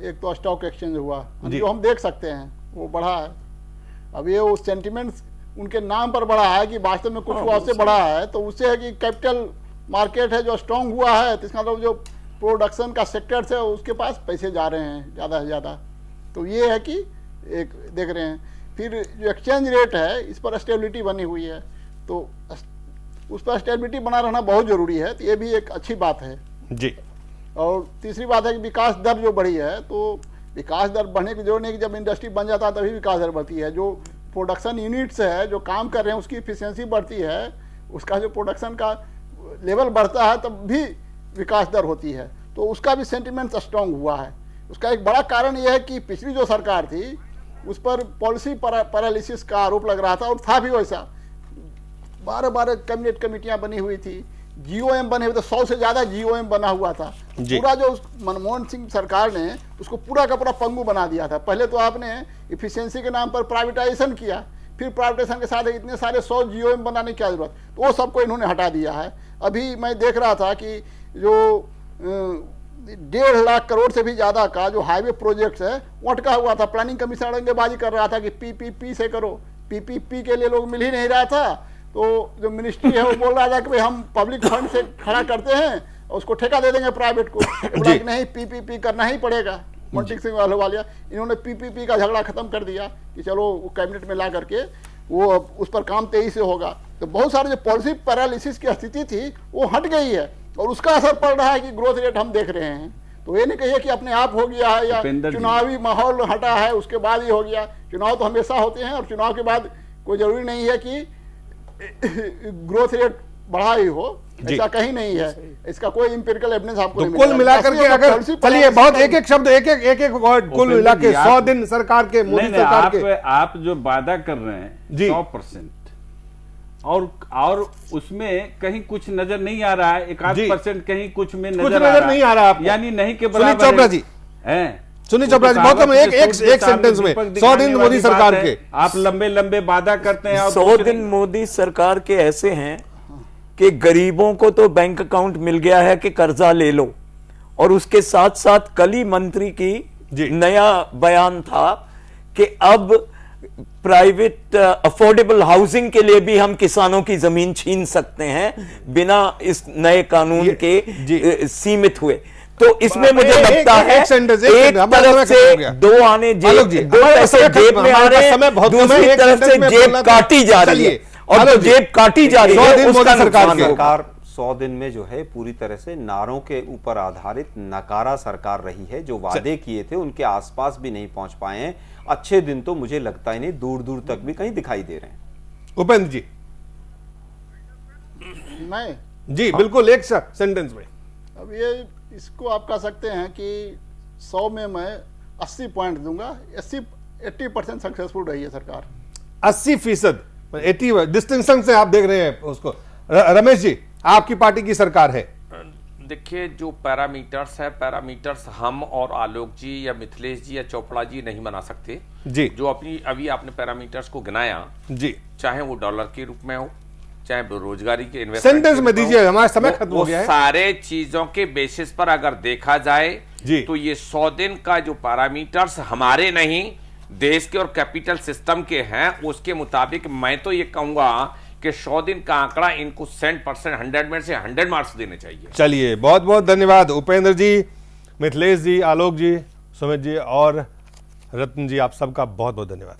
एक तो स्टॉक एक्सचेंज हुआ, जी। जो हम देख सकते हैं वो बढ़ा है। अब ये वो सेंटिमेंट्स उनके नाम पर बढ़ा है कि वास्तव में कुछ हुआ उससे बढ़ा है, तो उससे है कि कैपिटल मार्केट है जो स्ट्रांग हुआ है, तो इसका मतलब जो प्रोडक्शन का सेक्टर्स है उसके पास पैसे जा रहे हैं ज़्यादा से ज़्यादा। तो ये है कि एक देख रहे हैं। फिर जो एक्सचेंज रेट है इस पर स्टेबिलिटी बनी हुई है, तो उस पर स्टेबिलिटी बना रहना बहुत ज़रूरी है, तो ये भी एक अच्छी बात है जी। और तीसरी बात है कि विकास दर जो बढ़ी है, तो विकास दर बढ़ने की जरूरत नहीं कि जब इंडस्ट्री बन जाता है तभी विकास दर बढ़ती है। जो प्रोडक्शन यूनिट्स है जो काम कर रहे हैं उसकी इफिशियंसी बढ़ती है, उसका जो प्रोडक्शन का लेवल बढ़ता है तब भी विकास दर होती है, तो उसका भी सेंटिमेंट स्ट्रांग हुआ है। उसका एक बड़ा कारण यह है कि पिछली जो सरकार थी उस पर पॉलिसी पैरालिसिस का आरोप लग रहा था, और था भी वैसा। 12 कैबिनेट कमेटियां बनी हुई थी, जीओएम बने हुए थे, 100 से ज्यादा जीओएम बना हुआ था। पूरा जो मनमोहन सिंह सरकार ने उसको पूरा का पूरा पंगु बना दिया था। पहले तो आपने इफिशियंसी के नाम पर प्राइवेटाइजेशन किया, फिर प्राइवेटाइजेशन के साथ इतने सारे 100 जीओएम बनाने की क्या जरूरत, तो वो सबको इन्होंने हटा दिया है। अभी मैं देख रहा था कि जो 1.5 लाख करोड़ से भी ज्यादा का जो हाईवे प्रोजेक्ट्स है वो अटका हुआ था। प्लानिंग कमीशन अड़ंगेबाजी कर रहा था कि पीपीपी से करो, पीपीपी के लिए लोग मिल ही नहीं रहा था। तो जो मिनिस्ट्री है वो बोल रहा था कि भाई हम पब्लिक फंड से खड़ा करते हैं और उसको ठेका दे देंगे प्राइवेट को, बोला कि नहीं पीपीपी करना ही पड़ेगा। मंटिक सिंह वालिया इन्होंने पीपीपी का झगड़ा खत्म कर दिया कि चलो वो कैबिनेट में ला करके वो उस पर काम तेजी से होगा। तो बहुत सारे जो पॉलिसी पैरालिसिस की स्थिति थी वो हट गई है और उसका असर पड़ रहा है कि ग्रोथ रेट हम देख रहे हैं। तो ये नहीं कहिए कि अपने आप हो गया है या चुनावी माहौल हटा है उसके बाद ही हो गया। चुनाव तो हमेशा होते हैं और चुनाव के बाद कोई जरूरी नहीं है कि ग्रोथ रेट बढ़ा ही हो, ऐसा कहीं नहीं है। इसका कोई इंपेरिकल एविडेंस आपको नहीं मिलेगा। कुल मिलाकर के अगर चलिए बहुत एक शब्द एक वर्ड कुल मिला के 100 दिन सरकार के, मोदी सरकार के आप जो वादा कर रहे हैं 100% और उसमें कहीं कुछ नजर नहीं आ रहा है, 1% कहीं कुछ में नजर नहीं आ रहा है, यानी नहीं के बराबर। सुनील चोपड़ा जी सुनील चोपड़ा जी बहुत कम एक सेंटेंस में 100 दिन मोदी सरकार के आप लंबे लंबे वादा करते हैं। 100 दिन मोदी सरकार के ऐसे हैं कि गरीबों को तो बैंक अकाउंट मिल गया है कि कर्जा ले लो, और उसके साथ साथ कल ही मंत्री की नया बयान था कि अब प्राइवेट अफोर्डेबल हाउसिंग के लिए भी हम किसानों की जमीन छीन सकते हैं बिना इस नए कानून के सीमित हुए। तो इसमें मुझे लगता है एक तरफ से दो आने दो पैसे जेब में आ रहे हैं, दूसरी तरफ से जेब काटी जा रही है, और जो जेब काटी जा रही है उसका सरकार 100 दिन में जो है पूरी तरह से नारों के ऊपर आधारित नकारा सरकार रही है। जो वादे किए थे उनके आसपास भी नहीं पहुंच पाए हैं। अच्छे दिन तो मुझे लगता ही नहीं दूर दूर तक भी कहीं दिखाई दे रहे हैं। उपेंद्र जी मैं जी बिल्कुल एक सेंटेंस में। अब ये इसको आप कह सकते हैं कि 100 में मैं 80 पॉइंट दूंगा। 80% सक्सेसफुल रही है सरकार। 80%, 80 डिस्टिंक्शन से आप देख रहे हैं उसको। रमेश जी आपकी पार्टी की सरकार है। देखिए जो पैरामीटर्स है, पैरामीटर्स हम और आलोक जी या मिथिलेश जी या चोपड़ा जी नहीं बना सकते जी। जो अभी आपने पैरामीटर्स को गिनाया जी, चाहे वो डॉलर के रूप में हो, चाहे बेरोजगारी के इन्वेस्टमेंट सेंटेंस में दीजिए, हमारा समय खत्म हो गया है। सारे चीजों के बेसिस पर अगर देखा जाए तो ये 100 दिन का जो पैरामीटर्स हमारे नहीं देश के और कैपिटल सिस्टम के हैं, उसके मुताबिक मैं तो ये कहूंगा कि 100 दिन का आंकड़ा इनको 100% 100 में से 100 मार्क्स देने चाहिए। चलिए बहुत बहुत धन्यवाद उपेंद्र जी, मिथिलेश जी, आलोक जी, सुमित जी और रत्न जी, आप सबका बहुत बहुत धन्यवाद।